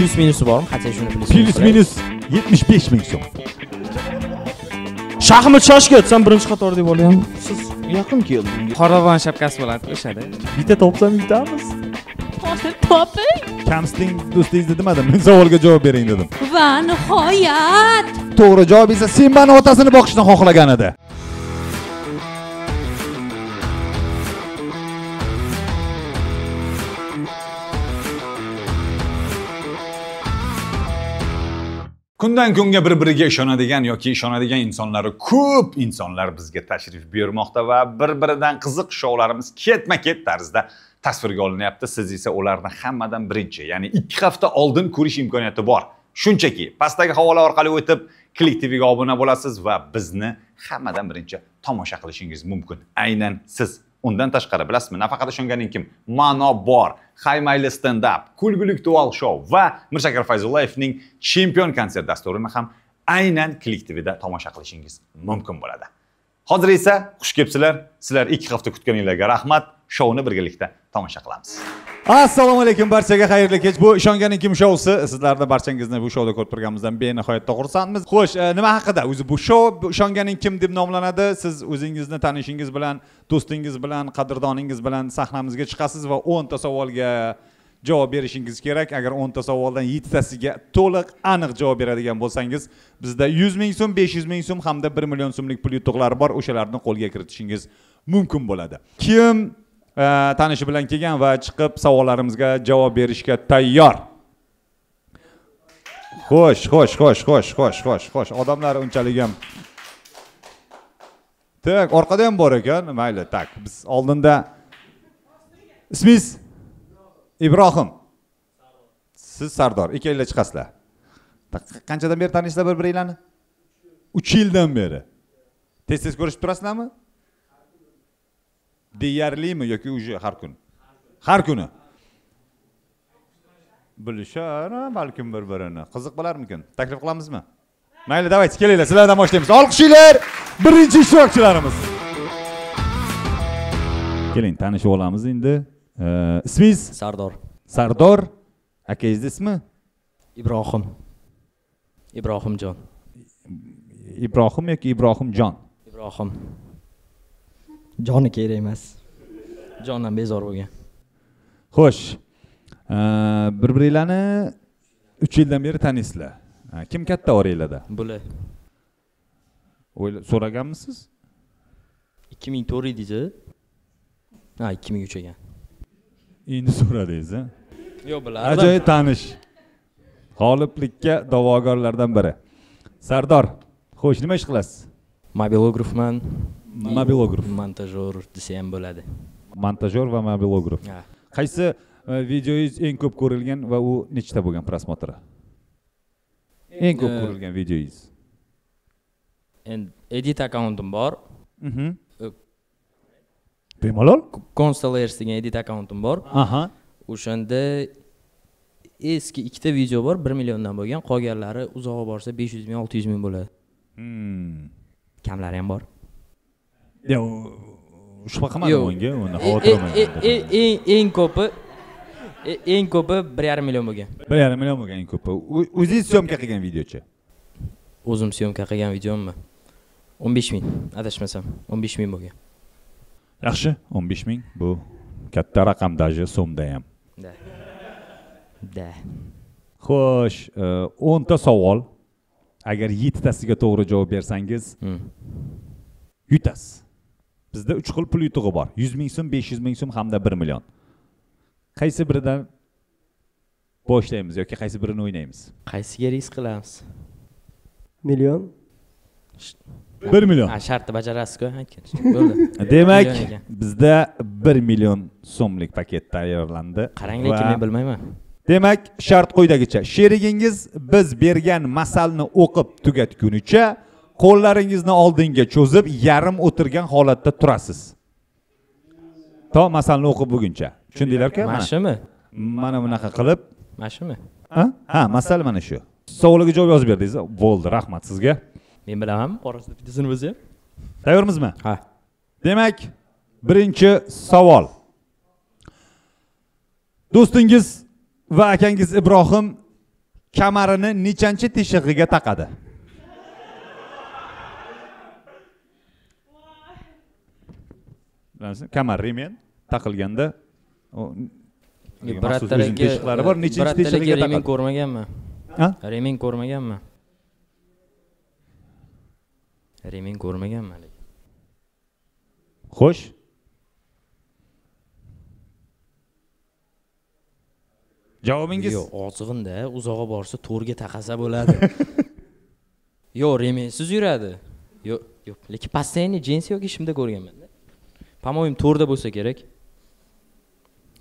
Plus minusi bormi? Qancha shuni Plus minus 75 ming so'm. Shahmat shoshga o'tsam birinchi qator deb olyapman. Siz yaqin keldingiz. Qorovon shapkasi bilan o'shadi. Bitta topsam bitamiz. Toping. Kamsling do'stingizni demadim, men savolga javob bering dedim. Va nihoyat. To'g'ri javob esa Simbani otasini boqishni xohlagan edi. Kundan kunga bir-biriga ishonadigan yoki ishonadigan insonlari ko'p insonlar bizga tashrif buyurmoqda va bir-biridan qiziq shoularimiz ketma-ket tarzda tasvirga olinyapti. Siz esa ularni hammadan birinchi, ya'ni 2 hafta oldin ko'rish imkoniyati bor. Shunchaki pastdagi havola orqali o'tib Click TVga obuna bo'lasiz va bizni hammadan birinchi tomosha qilishingiz mumkin. Aynan siz. Undan tashqari bilasizmi, nafaqat ishonganing kim? Ma'no bor, Hay mayli stand up, kulgulik dual show va Mirshakar Fayzullayevning Chempion konsert dasturini ham aynan Click TVda tomosha qilishingiz mumkin bo'ladi. Hozir esa xush kelibsizlar. Sizlar 2 hafta kutganingizga rahmat. Showni birgalikda tomosha qilamiz. Assalomu alaykum barchaga, xayrli kech. Bu ishonganing kim shousi. Sizlarni barchangizni bu showda ko'rib turganimizdan benihoyatda xursandmiz. Xo'sh, nima haqida? O'zi bu show ishonganing kim deb nomlanadi. Siz o'zingizni tanishingiz bilan, do'stingiz bilan, qadrdoningiz bilan sahnamizga chiqasiz va 10 ta savolga javob berishingiz kerak. Agar 10 ta savoldan 7 tasiga to'liq aniq javob beradigan bo'lsangiz, bizda 100 ming so'm, 500 ming so'm hamda 1 million so'mlik pul yutuqlari bor. O'shalarni qo'lga kiritishingiz mumkin bo'ladi. Kim tanishi bilan kelgan va chiqib savollarimizga javob berishga tayyor? Xo'sh. Odamlar unchalik ham. Tak, orqada ham bor ekan. Mayli, tak. Biz oldinda ismingiz Ibrohim. Siz Sardor. Ikkalanglar chiqasizlar. Qanchadan beri taniysizlar bir-biringlarni? 3 yildan beri. Tez-tez ko'rishib turasizlarmi? Deyarlimi yoki uje har kun? Har kuni. Bilishar, balkim bir-birini. Qiziq bo'larmikin? Taklif qilamizmi? Mayli, davayt, kelinglar, sizlardan boshlaymiz. Olqishinglar birinchi ishtirokchilarimiz. Keling, tanishib olamiz endi. Ismingiz? Sardor. Akangiz ismi? Ibrohimjon. Ibrohim yoki Ibrohimjon? Ibrohim. Joni kerak emas. Jondan bezor bo'lgan. Xo'sh. Bir-biringlarni 3 yildan beri taniysizlar. Kim katta oranglarda? Bular. So'raganmisiz? 2004 edingiz? Ha, 2003 ekan. Endi so'radingiz, ha? Yo'q, bilardim. Ajoyib tanish. G'oliblikka da'vogarlardan biri. Sardor, xo'sh, nima ish qilasiz? Mobilografman. Mobilograf. Montajyor desa ham bo'ladi. Montajyor va mobilograf. Qaysi videoyingiz eng ko'p ko'rilgan va u nechta bo'lgan prosmotri? Eng ko'p ko'rilgan videoyingiz. Endi edit accountim bor. Bemalol? Constellars degan edit accountim bor. Aha. O'shanda eski 2 ta video bor, 1 milliondan bo'lgan. Qolganlari uzoqqa borsa 500 ming, 600 ming bo'ladi. Kamlari ham bor. Yo'q, shubha qilmadim unga, uni xavotirman. Eng ko'pi 1,5 million bo'lgan. 1,5 million bo'lgan eng ko'pi. O'zingiz syomka qilgan videochi? O'zim syomka qilgan videommi? 15 ming, adashmasam, 15 ming bo'lgan. Yaxshi, 15 ming bu katta raqam даже so'mda ham. Da. Xo'sh, 10 ta savol. Agar 7 tasiga to'g'ri javob bersangiz, yutasiz. Bizda 3 xil pul yutug'i bor. 100 ming so'm, 500 ming so'm hamda 1 million. Qaysi biridan boshlaymiz yoki qaysi birini o'ynaymiz? Qaysiga risk qilamiz? Million. 1 million. Shartni bajarasiz-ku, aytgan. Bo'ldi. Demak, bizda 1 million so'mlik paket tayyorlandi. Qarang, lekin men bilmayman. Demak, shart quyidagicha. Sherigingiz biz bergan masalni o'qib tugatgunicha qo'llaringizni oldinga cho'zib, yarim o'tirgan holatda turasiz. To masalni o'qib bo'lguncha. Tushundinglar-ku? Mashimi? Mana bunaqa qilib. Mashimi? Ha, masal mana shu. Savoliga javob yozib berdingiz. Bo'ldi, rahmat sizga. Men bilaman, orasida bittasini o'zi ham. Tayyormizmi? Ha. Demak, birinchi savol. Do'stingiz va akangiz Ibrohim kamarini nechanchi teshig'iga taqadi? Kamar remen taqilganda birattaligi bor, nechanchi teshig'iga remen taqadi? ko'rmaganman. Ha? Remen ko'rmaganman. Remen ko'rmaganman. Xo'sh. Javobingiz? Yo'q, ozg'inda uzoqqa borsa to'rga taqasa bo'ladi. Yo'q, remensiz yuradi. Yo'q, lekin постоянно jinsi yoki shimda ko'rganman-da. По-моему, to'rda bo'lsa kerak.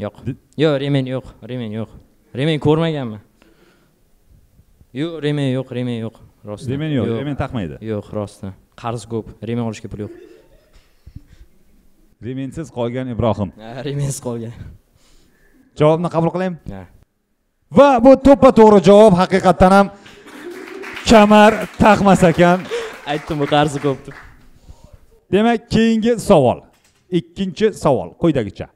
Yo'q. Yo'q, remen yo'q, remen yo'q. Remen ko'rmaganman. Yo'q, remen yo'q, rostdan. Remen yo'q, remen taqmaydi. Yo'q, rostdan. Qarz ko'p, remen olishga pul yo'q. Remensiz qolgan Ibrohim. Remensiz qolgan. Javobni qabul qilaymi? Ha. Va bu to'ppa-to'g'ri javob. Haqiqatan ham kamar taqmas ekan. Aytdim, bu qarzi ko'p deb. Demak, keyingi savol. Ikkinchi savol quyidagicha.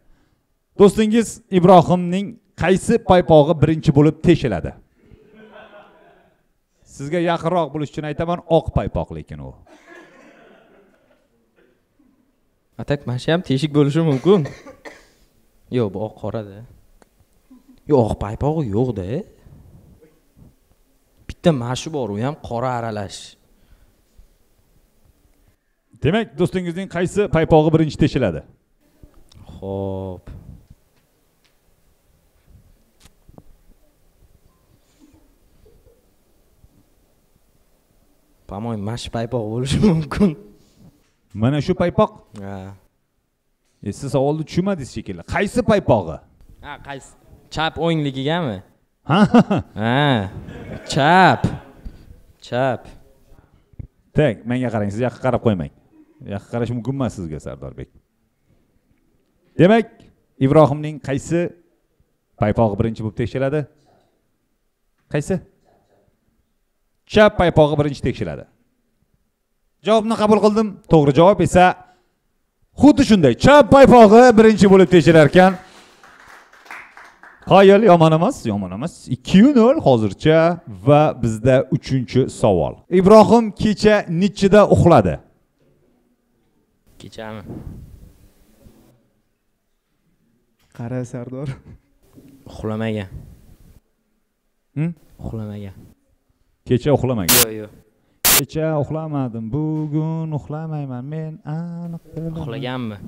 Do'stingiz Ibrohimning qaysi paypog'i birinchi bo'lib teshiladi? Sizga yaqinroq bo'lish uchun aytaman, oq paypoq lekin u. Atak mashi ham teshik bo'lishi mumkin. Yo'q, bu oq qorada. Yo'q, oq paypog'i yo'q-da. Bitta mashi bor, u ham qora aralash. Demak, do'stingizning qaysi paypog'i birinchi teshiladi? Xo'p. По-моему, mashi paypoq bo'lishi mumkin. Mana shu paypoq? Ha. Siz savolni tushunmadingiz shekilli. Qaysi paypog'i? Ha, qaysi? Chap o'ngligigami? Ha. Ha. Chap. Tak, menga qarang, siz yoqqa qarab qo'ymang. Yoqqa qarash mumkin emas sizga, Sardorbek. Demak, Ibrohimning qaysi paypog'i birinchi bo'lib tekshiradi? Qaysi? Chap paypog'i birinchi tekshiradi. Javobni qabul qildim. To'g'ri javob esa xuddi shunday. Chap paypog'i birinchi bo'lib tekshirar ekan. Qoyil, yomon emas. 2-0 hozircha va bizda 3-savol. Ibrohim kecha nechida uxladi? Kechami? Qara Sardor. Uxlamagan. Uxlamagan. Kecha uxlamagan. Yo'q. Kecha uxlamadim, bugun uxlamayman. Men aniq bilaman. Uxlaganmi?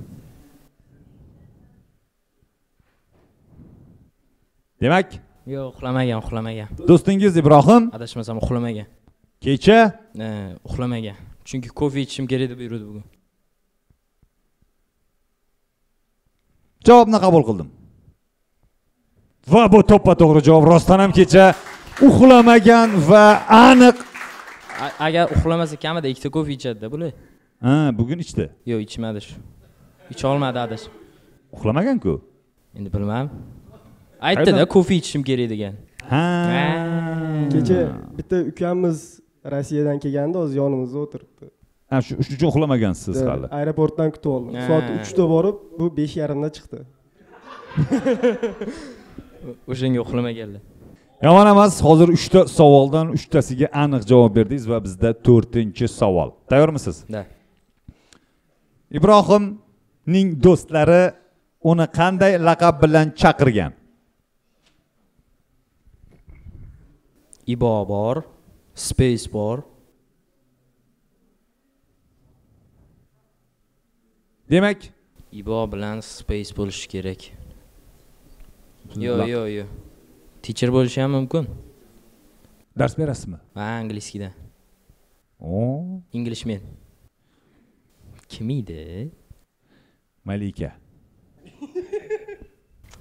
Demak, Yo'q, uxlamagan. Do'stingiz Ibrohim Adashmasam uxlamagan. kecha Uxlamagan. Chunki kofe ichishim kerak deb yurdi bugun. javobni qabul qildim. Va bu to'ppa-to'g'ri javob. Rostdan ham kecha uxlamagan va aniq. Agar uxlamasa kamida 2 ta kofe ichadi-da bular. Ha, bugun ichdi. Yo'q, ichmadi shu. Icha olmadi adash. Uxlamagan-ku. Endi bilmam. Aytdi-da, kofe ichishim kerak degan. Ha. Kecha bitta ukamiz Rossiyadan kelganda o'z yonimizda o'tiribdi. Ha, shu uchun uxlamagansiz hali. Aeroportdan kutib oldim. Soat 3 da borib, bu 5:30 da chiqdi. O'shanga uxlamaganlar. Yomon emas. Hozir 3 ta savoldan 3 tasiga aniq javob berdingiz va bizda 4-savol. Tayyormisiz? Da. Ibrohimning do'stlari uni qanday laqab bilan chaqirgan? Ibo bor, Space bor. Demak, Ibo bilan Space bo'lishi kerak. Yo'q. Teacher bo'lishi ham mumkin. dars berasizmi? Ha, inglizskidan. O, Englishman. Kim edi? Malika.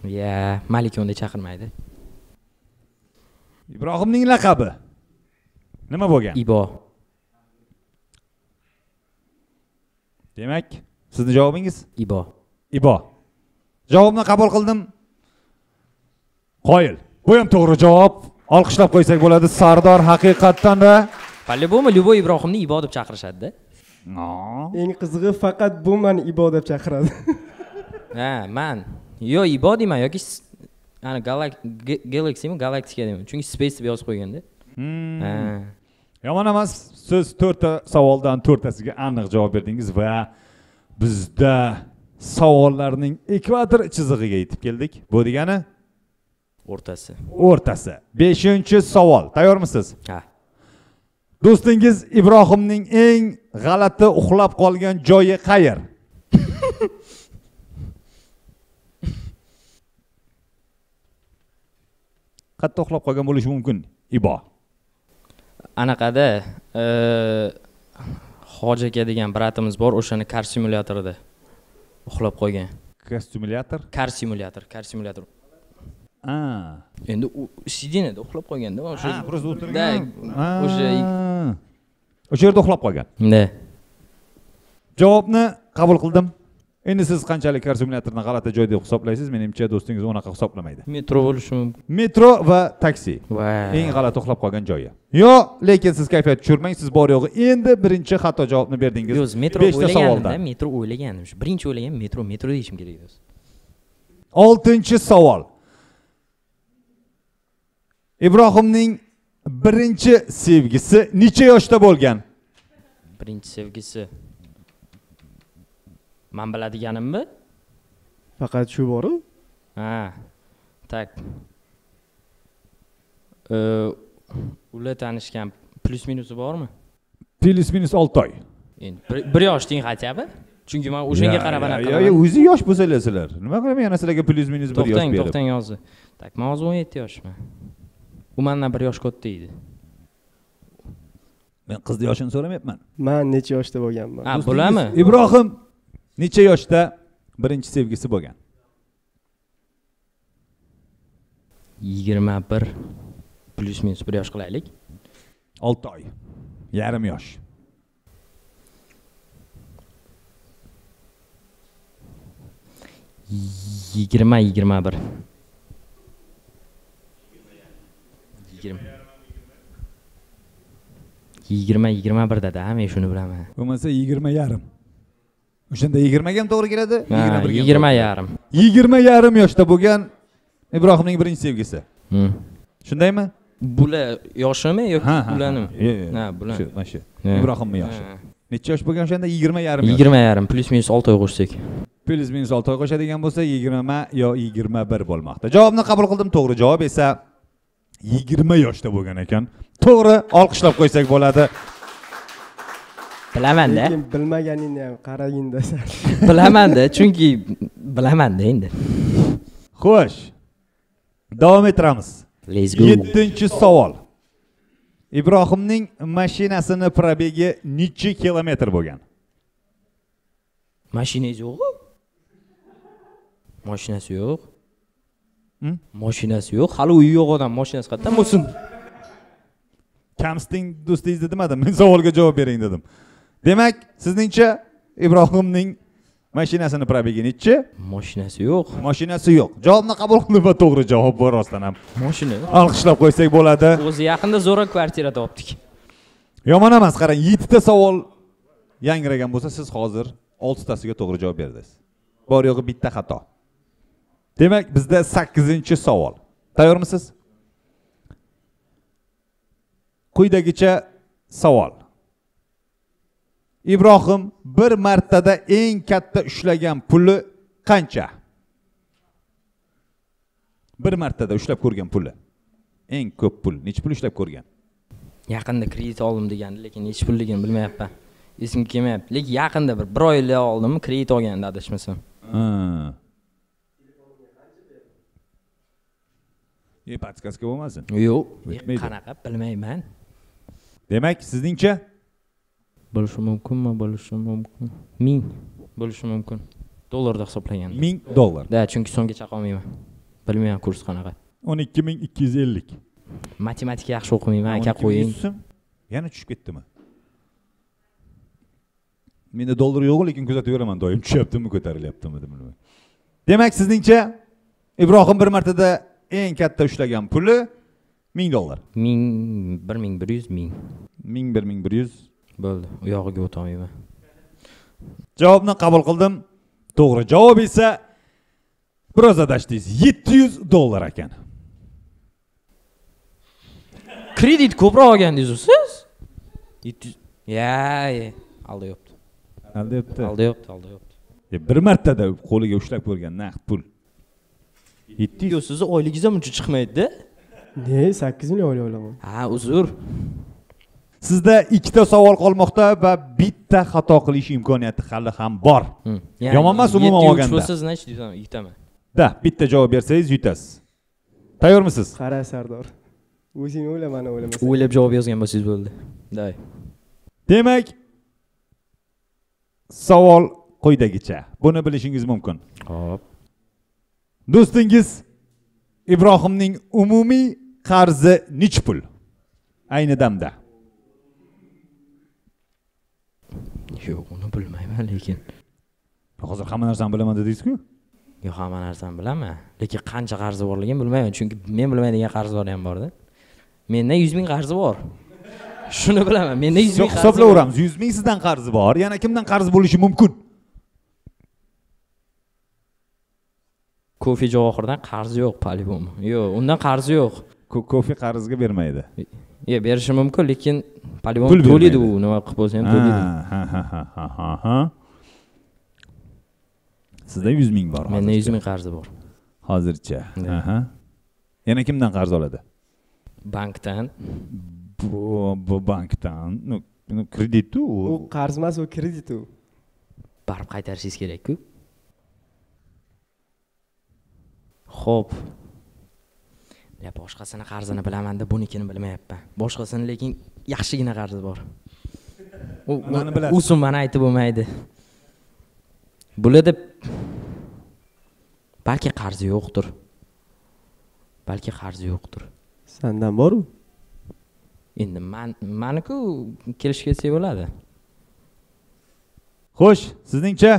Ya, Malika unda chaqirmaydi. Ibrohimning laqabi nima bo'lgan? Ibo. Demak, sizning javobingiz Ibo. Javobni qabul qildim. Qoyil. Bu ham to'g'ri javob. Olqishlab qo'ysak bo'ladi. Sardor haqiqatdan da По-любому Любой Ibrohimni Ibo deb chaqirishadi-da. Eng qizig'i faqat bu meni Ibo deb chaqiradi. Ha, men. Yo Ibo deyman yoki Ana Galaxy mi, Galactica deyman. Chunki Space deb yozib qo'yganda. Ha. Yomon emas. Siz 4 ta savoldan 4 tasiga aniq javob berdingiz va bizda savollarning ekvator chizig'iga yetib keldik. Bu degani O'rtasi. o'rtasi. 5-savol. Tayyormisiz? Ha. Do'stingiz Ibrohimning eng g'alati uxlab qolgan joyi qayer? Qayerda uxlab qolgan bo'lishi mumkin? Ibo. Anaqada Hoji aka degan bratimiz bor, o'shani kar simulyatorida uxlab qo'ygan. Simulyator? Kar simulyator. Endi u sidinada uxlab qo'yganda, o'sha Buruz o'tirgan. o'sha yerda uxlab qolgan. Da. Javobni qabul qildim. Endi siz qanchalik kar simulyatorni g'alati joy deb hisoblaysiz? Menimcha do'stingiz unaqa hisoblamaydi. Metro bo'lishi mumkin. Metro va taksi. Va Eng g'alati uxlab qolgan joyi. Yo'q, lekin siz kayfiyat tushirmang. Siz bor yo'g'i endi birinchi xato javobni berdingiz. Yo'q, metro o'ylagandim, metro o'ylaganim. Birinchi o'ylagan metro deyishim kerak edi. 6-savol. Ibrohimning birinchi sevgisi necha yoshda bo'lgan? Birinchi sevgisi. Men biladiganimmi? Faqat shu bor-ku. Ha. Tak. Ular tanishgan plus minusi bormi? Plus minus 6 oy. Endi 1 yosh deng xatyabi? Chunki men o'shanga qarab anaqa qilaman. O'zi yosh bo'lsanglar sizlar. Nima qilaman yana sizlarga plus minus 1 yosh berib? To'xtang yozdi. Tak, men hozir 17 yoshman. U mendan 1 yosh katta edi. Men qizni yoshini so'ramayapman. Men necha yoshda bo'lganman? Ha, bo'lami? Ibrohim necha yoshda birinchi sevgisi bo'lgan? 21 plus minus 1 yosh qilaylik. 6 oy. Yarim yosh. 21. 21 dada, men shuni bilaman. Bo'lmasa 20 yarim. O'shanda 20 ga ham to'g'ri keladi? 20 yarim. 20 yarim yoshda bo'lgan Ibrohimning birinchi sevgisi. Shundaymi? Bular yoshimi yoki ularmi? Ha, bular. Mana shu. Ibrohimning yoshi. Necha yosh bo'lgan o'shanda? 20 yarim yosh. 20 yarim plus minus 6 oy qo'shsak. Plus minus 6 oy qo'shadigan bo'lsa 20 yo 21 bo'lmoqda. Javobni qabul qildim. To'g'ri javob esa 20 yoshda bo'lgan ekan. To'g'ri, olqishlab qo'ysak bo'ladi. Bilaman-da. Lekin bilmaganingni ham qaragin-da sen. Bilaman-da, chunki bilaman-da endi. Xo'sh. Davom etamiz. Let's go. 7-savol. Ibrohimning mashinasini probegi necha kilometr bo'lgan? Mashinasi yo'q-ku? Mashinasi yo'q. Mashinasi yo'q. Hali uyi yo'q odam mashinasi qayerdan bo'lsin? Kamsiting do'stingizni demadim, men savolga javob bering dedim. Demak, sizningcha Ibrohimning mashinasini probegi necha? Mashinasi yo'q. Mashinasi yo'q. Javobni qabul qildim va to'g'ri javob bor rostdan ham. Mashina. Alqishlab qo'ysak bo'ladi. O'zi yaqinda zo'ra kvartira topdik. Yomon emas, qarang, 7 ta savol yangragan bo'lsa, siz hozir 6 tasiga to'g'ri javob berdingiz. Bor yo'g'i bitta xato. Demak, bizda 8-savol. Tayyormisiz? Quyidagicha savol. Ibrohim bir martada eng katta ushlagan puli qancha? Bir martada ushlab ko'rgan puli. Eng ko'p pul. Necha pul ushlab ko'rgan? Yaqinda kredit oldim degandi, lekin necha pulligini bilmayapman. Esimga kelmayapti. Lekin yaqinda bir oylik oldim, kredit olganda adashmasam. Patskaska bo'lmasin? Yo'q, qanaqa bilmayman. Demak, sizningcha bo'lishi mumkinmi? Bo'lishi mumkin. 1000 bo'lishi mumkin. Dollarda hisoblagan. $1000. Da, chunki so'mgacha qolmayman. Bilmayman kurs qanaqa. 12250. Matematika yaxshi o'qimayman, aka qo'ying. Yana tushib ketdimi? Menda dollar yo'q, lekin kuzatib yuraman doim tushyaptimi, ko'tarilyaptimi bilmayman. Demak, sizningcha Ibrohim bir martada eng katta ushlagan puli $1000. 1100 1000. 1100 bo'ldi. U yog'iga o'tolmayman. Javobni qabul qildim. To'g'ri javob esa Biroz adashdingiz. $700 ekan. Kredit ko'proq olgandingiz siz? 700. Ya, aldayapti. Aldayapti. Bir martada qo'liga ushlab ko'rgan naqd pul. 700. Yo, sizni oyligingiz ham uncha chiqmaydi-da. Ne, 8 million o'ylayman. Ha, uzr. Sizda ikkita savol qolmoqda va bitta xato qilish imkoniyati hali ham bor. Yomon emas umuman olganda. 7 bo'lsa, значит, yutaman. Da, bitta javob bersangiz yutasiz. Tayyormisiz? Qara Sardor. O'zing o'yla, mana o'ylamasan. O'ylab javob yozgan bo'lsangiz bo'ldi. Day. Demak, savol quyidagicha. Buni bilishingiz mumkin. Xo'p. Do'stingiz Ibrohimning umumiy qarzi nech pul? Ayni damda. Yo'q, uni bilmayman lekin. Hozir hamma narsani bilaman dedingiz-ku? Yo'q, hamma narsani bilaman, lekin qancha qarzi borligini bilmayman, chunki men bilmaydigan qarzlar ham bor-da. Menda 100 ming qarzi bor. Shuni bilaman. Menda 100 ming qarzi. Hisoblayveramiz. 100 ming sizdan qarzi bor. Yana kimdan qarzi bo'lishi mumkin? Kofe Javohirdan qarzi yo'q, по-любому. Yo'q, undan qarzi yo'q. Kofe qarzga bermaydi. Yo'q, berishi mumkin, lekin по-любому to'laydi u, nima qilib bo'lsa ham to'laydi. Ha. Sizda 100 ming bor. Menda 100 ming qarzi bor. Hozircha. Yana kimdan qarz oladi? Bankdan. Bu bankdan. Kredit-ku. U qarz emas, u kredit u. Barib qaytarishingiz kerak-ku. Xo'p. Ya boshqasini qarzini bilaman-da, bunikini bilmayapman. Boshqasini lekin yaxshigina qarzi bor. U summani aytib bo'lmaydi. Bularda balki qarzi yo'qdir. Sendan bor-ku? Endi meni-ku kelishib ketsak bo'ladi. Xo'sh, sizningcha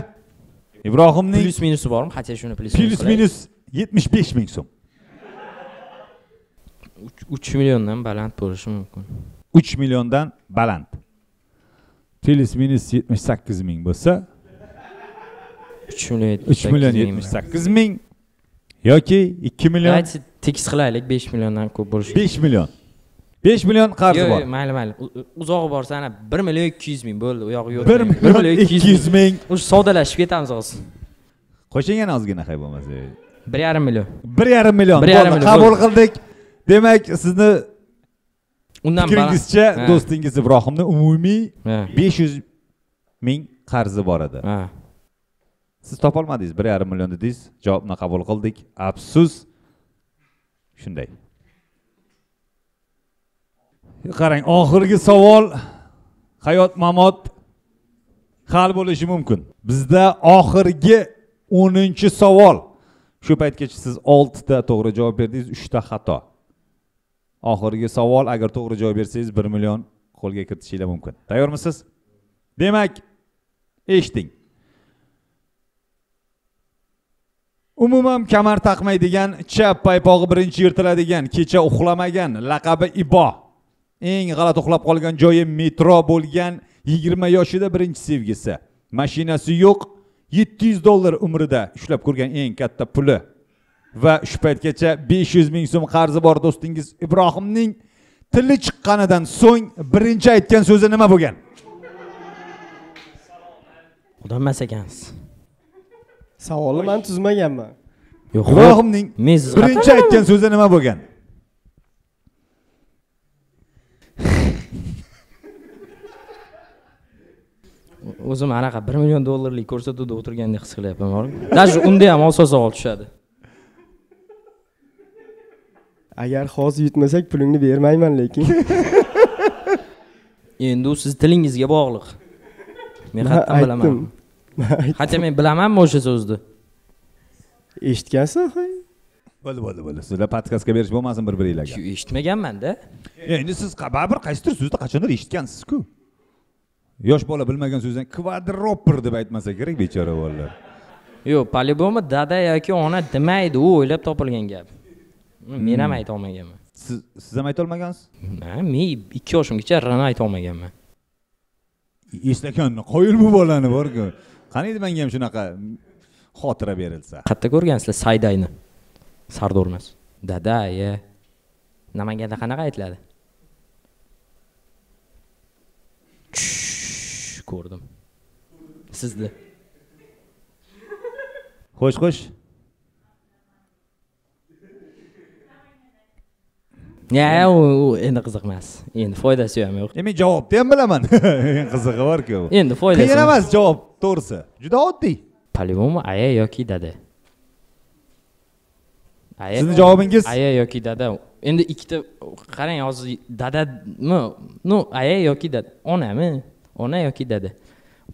Ibrohimning plus minusi bormi? Qancha shuni plus minus 75 ming so'm. 3 milliondan baland bo'lishi mumkin. 3 milliondan baland. Plus minus 78 ming bo'lsa, 3 million 78 ming yoki 2 million. Ayt, tekis qilaylik, 5 milliondan ko'p bo'lishi. 5 million. 5 million qarzi bor. Yo'q, mayli. Uzog'i borsa ana 1 million 200 ming bo'ldi. U yog'i yo'q. 1 million 200 ming. O'sha savdalashib ketamiz hozir. Qo'shing yana ozgina hay bo'lmasa. 1,5 million. 1,5 million. Qabul qildik. Demak, sizni undan fikringizcha do'stingiz Ibrohimning umumiy 500 ming qarzi bor edi. Ha. Siz topolmadingiz, 1,5 million dedingiz. Javobni qabul qildik. Afsus. Shunday. Qarang, oxirgi savol hayot-mamot hal bo'lishi mumkin. Bizda oxirgi 10-savol. Shu paytgacha siz 6 ta to'g'ri javob berdingiz, 3 ta xato. Oxirgi savol, agar to'g'ri javob bersangiz 1 million qo'lga kiritishingiz mumkin. Tayyormisiz? Demak, eshiting. Umuman kamar taqmaydigan, chap paypog'i birinchi yirtiladigan, kecha uxlamagan, laqabi Ibo. Eng g'alati uxlab qolgan joyi metro bo'lgan, 20 yoshida birinchi sevgisi. Mashinasi yo'q, $700 umrida ushlab ko'rgan eng katta puli va shu paytgacha 500 ming so'm qarzi bor do'stingiz Ibrohimning tili chiqqanidan so'ng birinchi aytgan so'zi nima bo'lgan? Xudo emas ekansiz. Savolni men tuzmaganman. Yo'q, Ibrohimning birinchi aytgan so'zi nima bo'lgan? O'zim anaqa $1 million ko'rsatuvda o'tirgandek his qilyapman. Даже unda ham oson savol tushadi. Agar hozir yutmasak pulingni bermayman lekin. Endi u siz tilingizga bog'liq. Men qayerdan bilaman? Hatto men bilamanmi o'sha so'zni? Eshitgansan, xo'y? Bo'ldi. Sizlar podkastga berish bo'lmasin bir-biringizga. Shu eshitmaganman-da. Endi siz baribir qaysidir so'zni qachondir eshitgansiz-ku. Yosh bola bilmagan so'zdan kvadropper deb aytmasa kerak, bechora bolalar. Yo'q, по-любому dada yoki ona demaydi, u o'ylab topilgan gap. Men ham ayta olmaganman. Siz ham ayta olmagansiz? Men 2 yoshimgacha rana ayta olmaganman. Eslaganni qo'yil bu bolani bor-ku. Qaniydi menga ham shunaqa xotira berilsa. Qayerda ko'rgansizlar Saydayni? Sardor emas. Dada, ya. Namanganda qanaqa aytiladi? Ko'rdim. Sizda. Xo'sh. Ya, u endi qiziq emas. Endi foydasi ham yo'q. Men javobni ham bilaman. Qizig'i bor-ku. Endi foydasi. Qiyin emas javob, to'g'risi. Juda oddiy. По-любому aya yoki dada. Sizning javobingiz? Aya yoki dada. Endi ikkita qarang, hozir dadami? Aya yoki dada. Onami? Ona yoki dada.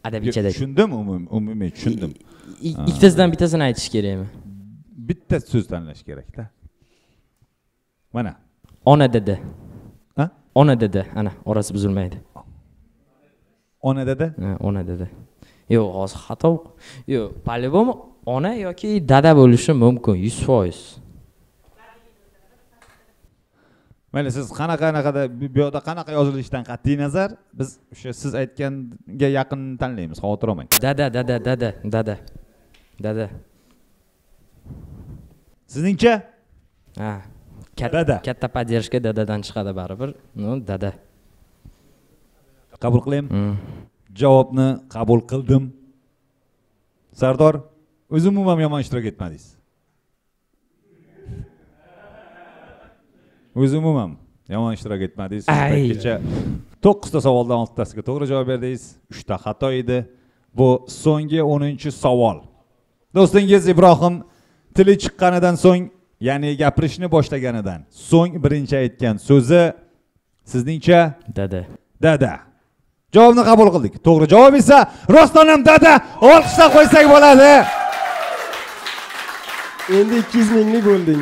Adabichada. Tushundim, umumiy tushundim. Ikkitasidan bittasini aytish kerakmi? Bitta so'z tanlash kerak-da. Mana. Ona dada. Ha? Ona dada, ana, orasi buzilmaydi. Ona dada? Ha, ona dada. Yo'q, hozir xato. Yo'q, по-любому ona yoki dada bo'lishi mumkin, 100%. Mayli, siz qanaqada bu yerda qanaqa yozilishidan qat'iy nazar, biz o'sha siz aytganga yaqin tanlaymiz, xavotir olmang. Dada. Sizningcha? Ha. Dada. Katta поддержка dadadan chiqadi baribir. Dada. Qabul qilaymi? Javobni qabul qildim. Sardor, o'zim ham yomon ishtirok etmadingiz. O'zim ham yomon ishtirok etmadingiz. Kecha 9 ta savoldan 6 tasiga to'g'ri javob berdingiz. 3 ta xato edi. Bu so'nggi 10-savol. Do'stingiz Ibrohim tili chiqqanidan so'ng, ya'ni gapirishni boshlaganidan so'ng birinchi aytgan so'zi sizningcha dada. Javobni qabul qildik. To'g'ri javob esa rostdan ham dada. Olqishlab qo'ysak bo'ladi. Endi 200 minglik bo'lding.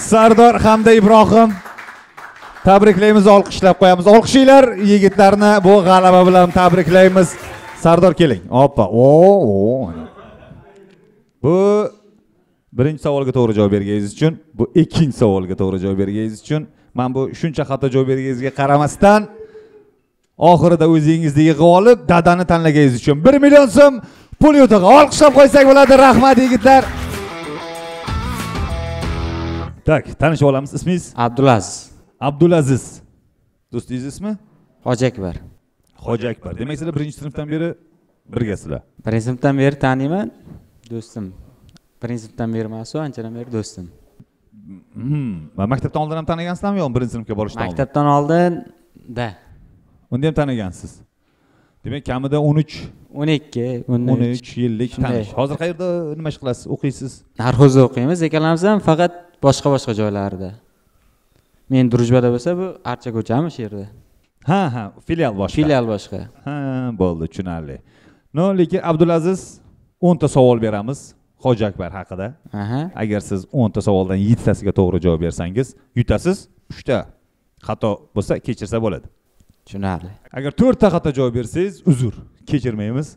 Sardor hamda Ibrohim tabriklaymiz, olqishlab qo'yamiz. Olqishinglar yigitlarni bu g'alaba bilan tabriklaymiz. Sardor keling. Hoppa. Bu birinchi savolga to'g'ri javob berganingiz uchun, bu ikkinchi savolga to'g'ri javob berganingiz uchun, men bu shuncha xato javob berganingizga qaramasdan oxirida o'zingizni yig'ib olib, dadani tanlaganingiz uchun 1 million so'm pul yutug'i. Olqishlab qo'ysak bo'ladi. Rahmat yigitlar. Tak, tanishib olamiz. Ismingiz? Abdulaziz. Do'stingiz ismi? Hoji Akbar. Demak, sizlar birinchi sinfdan beri birgasizlar. Birinchi sinfdan beri taniyman, do'stim. Birinchi sinfdan beri emas, anchadan beri do'stim. Maktabdan oldin ham tanagansizlarmi yo'q, birinchi sinfga borishdan oldin? Maktabdan oldin Unda ham tanagansiz. Demak, kamida 13 yillik tanish. Hozir qayerda nima ish qilasiz? O'qiysiz? Narxozda o'qiymiz, ikkalamiz ham faqat boshqa joylarda. Men Drujbada bo'lsa, bu Archa ko'chami shu yerda. Ha, filial boshqa. Ha, bo'ldi, tushunarli. Lekin Abdulaziz 10 ta savol beramiz Hoji Akbar haqida. Agar siz 10 ta savoldan 7 tasiga to'g'ri javob bersangiz, yutasiz. 3 ta xato bo'lsa, kechirsa bo'ladi. Tushunarli. Agar 4 ta xato javob bersangiz, uzr, kechirmaymiz.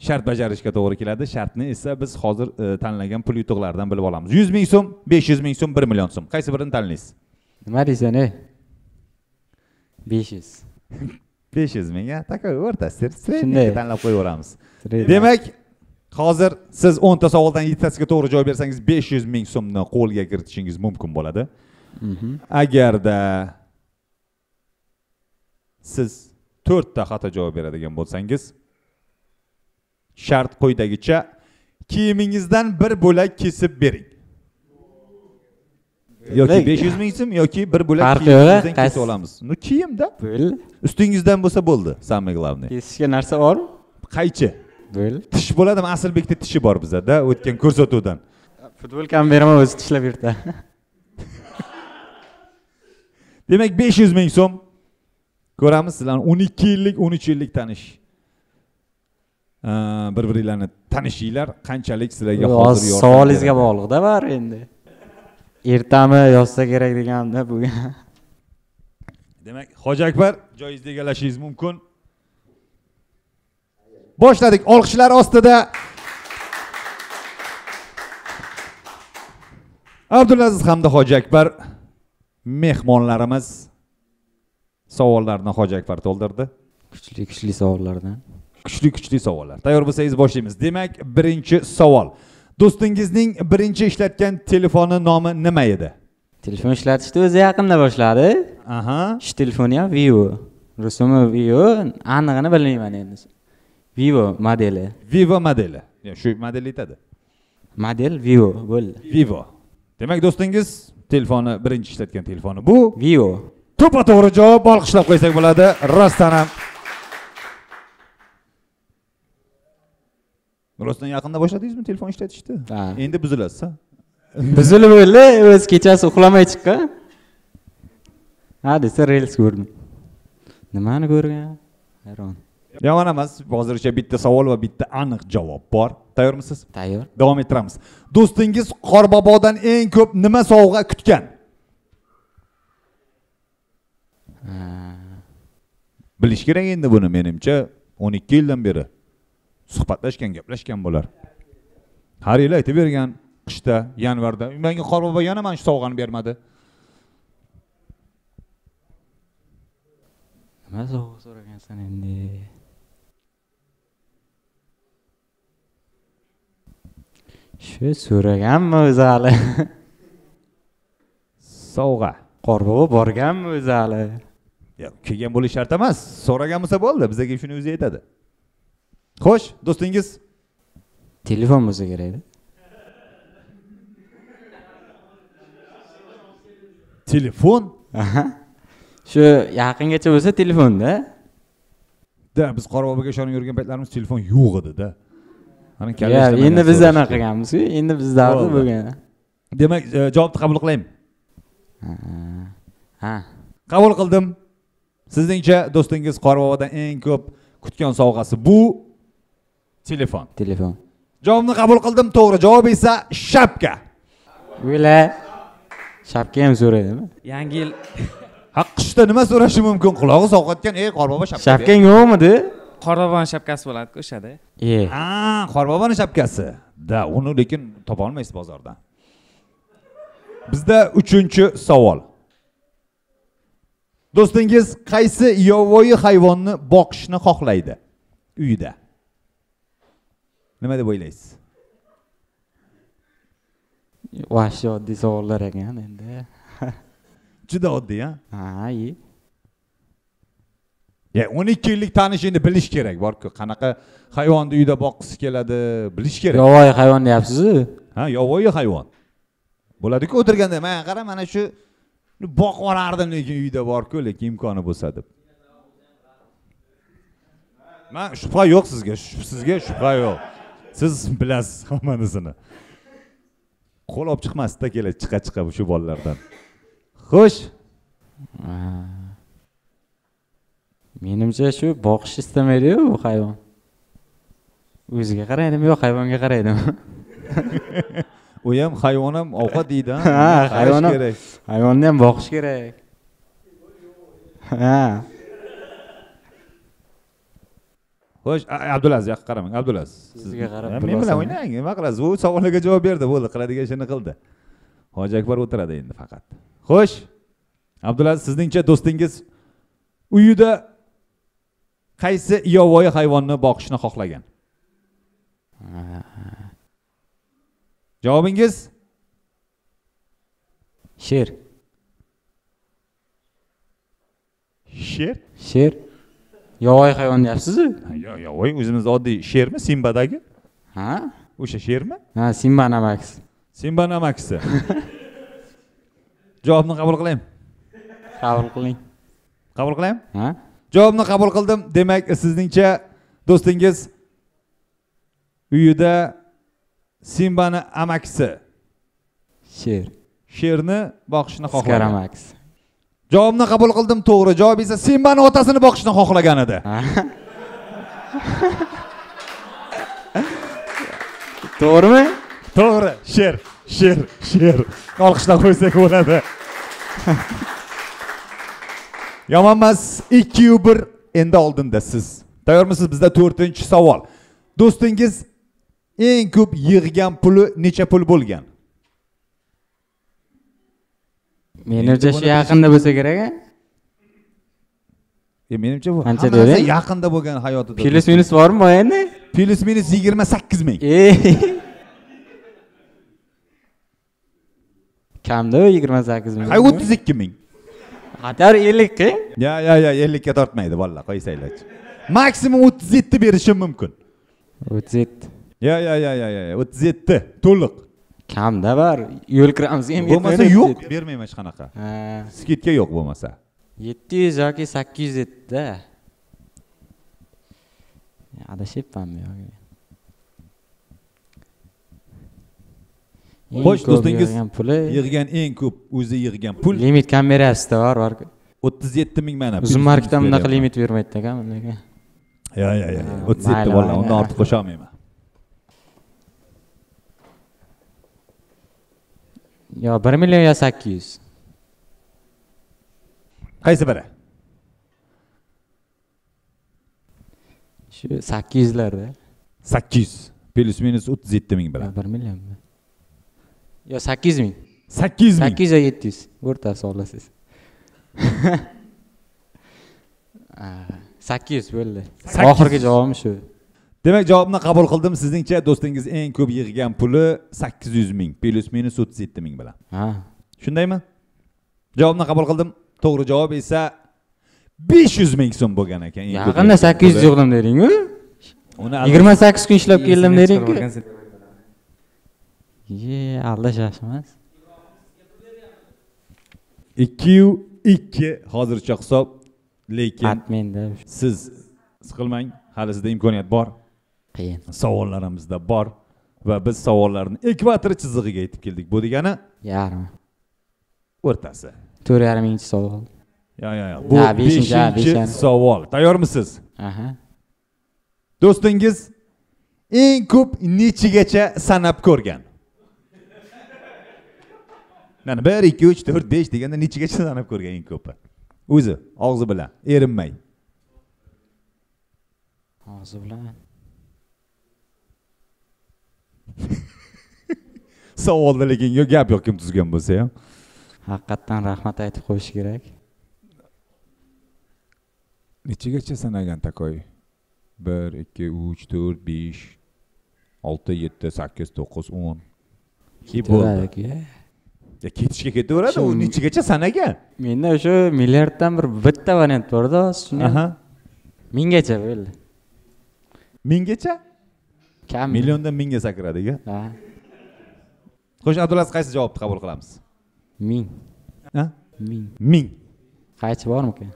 Shart bajarishga to'g'ri keladi. Shartni esa biz hozir tanlagan pul yutuqlaridan bilib olamiz. 100 ming so'm, 500 ming so'm, 1 million so'm. Qaysi birini tanlaysiz? Nima deysan, 500. 500 ming, taka o'rtasida shunday tanlab qo'yaveramiz. Demak, hozir siz 10 ta savoldan 7 tasiga to'g'ri javob bersangiz 500 ming so'mni qo'lga kiritishingiz mumkin bo'ladi. Agarda siz 4 ta xato javob beradigan bo'lsangiz, shart quyidagicha: kiyimingizdan bir bo'lak kesib bering. Yoki 500 ming so'm yoki bir bo'lak kiyimingizdan kesib olamiz. Kiyimda ustingizdan bo'lsa bo'ldi, самое главное. Kesishga narsa bormi? Qaychi? Tish bo'ladimi? Asilbekda tishi bor bizda, o'tgan ko'rsatuvdan. Futbolkani beraman, o'zi tishlab yurdi. Demak, 500 ming so'm. Ko'ramiz sizlarni 12 yillik, 13 yillik tanish. Bir-biringlarni tanishinglar, qanchalik sizlarga hozir yordam. Savolingizga bog'liq-da bar endi. Ertami yozsa kerak deganda bugun. Demak, Hoji Akbar, joyingizni egallashingiz mumkin. Boshladik. Olqishlar ostida Abdulaziz hamda Hoji Akbar mehmonlarimiz savollarni Hoji Akbar to'ldirdi. Kuchli savollardan. Kuchli savollar. Tayyor bo'lsangiz boshlaymiz. Demak, birinchi savol. Do'stingizning birinchi ishlatgan telefoni nomi nima edi? Telefon ishlatishni o'zi yaqinda boshladi. Aha. Shu telefoni ham Vivo. Rusumi Vivo, aniqini bilmayman endi. Vivo modeli. Vivo modeli. Shu model aytadi. Model Vivo bo'ldi. Vivo. Demak, do'stingiz telefoni birinchi ishlatgan telefoni bu Vivo. to'g'ri javob olqishlab qo'ysak bo'ladi. Rostdan ham. Rostdan yaqinda boshladingizmi telefon ishlatishni? Ha. Endi buzilasiz. Buzilib o'ldi, o'z kechasi uxlamay chiqqan. Ha, desa reels ko'rdim. Nimani ko'rgan? Hayron. Yomon emas. Hozircha bitta savol va bitta aniq javob bor. Tayyormisiz? Tayyor. Davom ettiramiz. Do'stingiz Qorbobodan eng ko'p nima sovg'a kutgan? Bilish kerak endi buni, menimcha 12 yildan beri suhbatlashgan, gaplashgan bo'lar. Har yil aytib bergan, qishda, yanvarda. Menga Qorbobo yana mana shu sovg'ani bermadi. Nima sovg'a so'ragansan endi? Shu so'raganmi o'zi hali? Sovg'a. Qorbobo borganmi o'zi hali? Yo'q, kelgan bo'lish shart emas. So'ragan bo'lsa bo'ldi, bizga shuni o'zi aytadi. Xo'sh, do'stingiz Telefon bo'lsa kerak-da. telefon? Shu yaqingacha bo'lsa telefonda. Da, biz Qorboboga ishonib yurgan paytlarimiz telefon yo'q edi-da. Mana Ya, endi biz anaqa qilganmiz-ku, endi biz davri bo'lgan. Demak, javobni qabul qilaymi? Ha. Qabul qildim. Sizningcha do'stingiz Qorbobodan eng ko'p kutgan sovg'asi bu telefon. Telefon. Javobni qabul qildim. To'g'ri javob esa shapka. O'la. Shapka ham so'raydimi? Yangi yil Qishda nima so'rashi mumkin? Qulog'i sovqatgan, Qorbobo shapka. Shapkang yo'qmidi? Qorboboning shapkasi bo'ladi-ku o'shada. Ha, Qorboboning shapkasi. Da, uni lekin topa olmaysiz bozordan. Bizda 3-savol. Do'stingiz qaysi yovvoyi hayvonni boqishni xohlaydi uyida? Nima deb o'ylaysiz? Vahshiy oddiy savollar ekan endi. Juda oddiy, ha? Ha, iyi. Ya 12 yillik tanishingni bilish kerak, bor-ku. Qanaqa hayvonni uyda boqqisi keladi, bilish kerak. Yovvoyi hayvon deyapsiz-ku? Ha, yovvoyi hayvon. Bo'ladi-ku, o'tirganda, "Men qara, mana shu boqib olardim, lekin uyda bor-ku, lekin imkoni bo'lsa" deb. Men shubha yo'q sizga shubha yo'q. Siz bilasiz hammasini. Qo'l olib chiqmasda keladi, chiqa shu bolalardan. Xo'sh. Menimcha shu boqish istamaydi-ku bu hayvon. O'ziga qaraydimi yo hayvonga qaraydimi? U ham hayvon ham ovqat yeydi, ha, hayvon kerak. Hayvonni ham boqish kerak. Ha. Xo'sh, Abdulaziz yoqqa qaramang, Abdulaziz. Sizga qarab Men bilan o'ynang, nima qilasiz? U savollarga javob berdi, bo'ldi, qiladigan ishini qildi. Hoji Akbar o'tiradi endi faqat. Xo'sh. Abdulaziz, sizningcha do'stingiz uyida qaysi yovvoyi hayvonni boqishni xohlagan? Javobingiz? Sher. Sher? Sher. Yovvoyi hayvon deyapsiz-ku? Yo'q, yovvoyi o'zimiz oddiy shermi, Simbadagi? Ha? O'sha shermi? Ha, Simba namakisi. Simba namakisi. Javobni qabul qilaymi? Qabul qiling. Qabul qilaymi? Ha? Javobni qabul qildim. Demak, sizningcha do'stingiz uyida Simbani amakisi sherni boqishni xohlagan. Skaramax. Javobni qabul qildim. To'g'ri javob esa Simbani otasini boqishni xohlagan edi. To'g'rimi? To'g'ri. Sher. Olqishlab qo'ysak bo'ladi. Yomon emas. 2-1 endi oldinda siz. Tayyormisiz? Bizda 4-savol. Do'stingiz eng ko'p yig'gan puli necha pul bo'lgan? Menimcha shu yaqinda bo'lsa kerak-a? Menimcha bu Qancha hamma narsa deding? yaqinda bo'lgan hayotida. Plus minus bormi endi? Plus minus 28 ming. Kamda 28 ming. Hay 32 ming. Qatar 50 qing. Ya 50 ga tortmaydi vallahi, qo'ysanglarchi. Maksimum 37 berishim mumkin. 37. Ya 37 to'liq. Kamda bor. Yo'l kiramizga ham Bo'lmasa yo'q, bermayman hech qanaqa. Ha. Skidka yo'q bo'lmasa. 700 yoki 800 etdi. Adashyapmanmi yoki? Xo'sh, do'stingiz puli yig'gan eng ko'p o'zi yig'gan pul limit kamerasida bor. 37 ming mana. Uzun marketdan bunaqa limit bermaydi ekan bunga. Ya 37 vallahi, undan ortiq qo'sha olmayman. Yo 1 million yo 800. Qaysi biri? Shu 800 larda. 800 plus minus 37 ming bilan. 1 millionmi? Yo 800 ming. 800 ming. 800 yo 700. O'rtasi olasiz. 800 bo'ldi. Oxirgi javobim shu. Demak, javobni qabul qildim. Sizningcha do'stingiz eng ko'p yig'gan puli 800 ming plus minus 37 ming bilan. Ha. Shundaymi? Javobni qabul qildim. To'g'ri javob esa 500 ming so'm bo'lgan ekan. Yaqinda 800 yig'dim deding-ku? 28 kun ishlab keldim deding-ku. Aldash emas. 2-2 hozircha hisob, lekin Atmenda siz siqilmang, hali sizda imkoniyat bor. qiyin. Savollarimizda bor va biz savollarni ekvator chizig'iga yetib keldik. Bu degani Yarim. o'rtasi. 4,5 ming savol. Ya. Bu 5-chi savol. Tayyormisiz? Aha. Do'stingiz eng ko'p nechigacha sanab ko'rgan? Mana 1 2 3 4 5 deganda nechigacha sanab ko'rgan eng ko'pi? O'zi og'zi bilan, erinmay. Og'zi bilan. Savolda lekin gap yo'q, kim tuzgan bo'lsa ham. Haqiqatan rahmat aytib qo'yish kerak. Nechigacha sanagan takoy? 1 2 3 4 5 6 7 8 9 10. Ki bo'ldi. Ketishga ketaveradi, u nechigacha sanagan? Menda o'sha milliarddan bitta variant bor-da, shuni. Aha. Minggacha bo'ldi. Minggacha? Kam. Milliondan mingga sakradiga. Ha. Xo'sh, Abdulaziz qaysi javobni qabul qilamiz? 1000. Ha? 1000. 1000. Qaychi bormi-ki?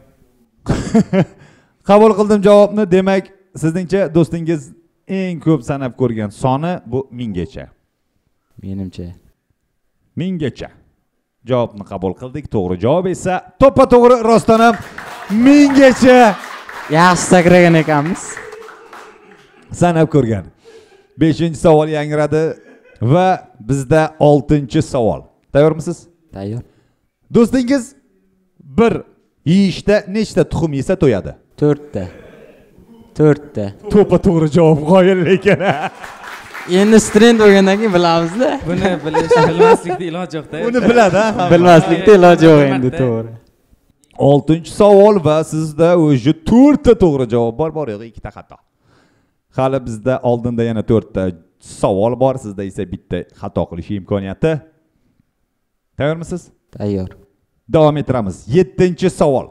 Qabul qildim javobni. Demak, sizningcha do'stingiz eng ko'p sanab ko'rgan soni bu 1000 gacha. Menimcha 1000 gacha. Javobni qabul qildik. To'g'ri javob esa to'ppa-to'g'ri, rostdan ham 1000 gacha yaxshi sakragan ekanmiz. sanab ko'rgan. 5-savol yangradi va bizda 6-savol. Tayyormisiz? Tayyor. Do'stingiz bir yeyishda nechta tuxum yesa to'yadi? 4 ta. 4 ta. To'ppa-to'g'ri javob, qoyil lekin. Endi strend bo'lgandan keyin bilamiz-da. Buni bilmaslikda iloji yo'q-da. Uni biladi, ha? Bilmaslikda iloji yo'q endi, to'g'ri. 6-savol va sizda o'sha 4 ta to'g'ri javob bor, yo'q 2 ta xato. Hali bizda oldinda yana 4 ta savol bor, sizda esa bitta xato qilish imkoniyati. Tayyormisiz? Tayyor. Davom ettiramiz. 7-savol.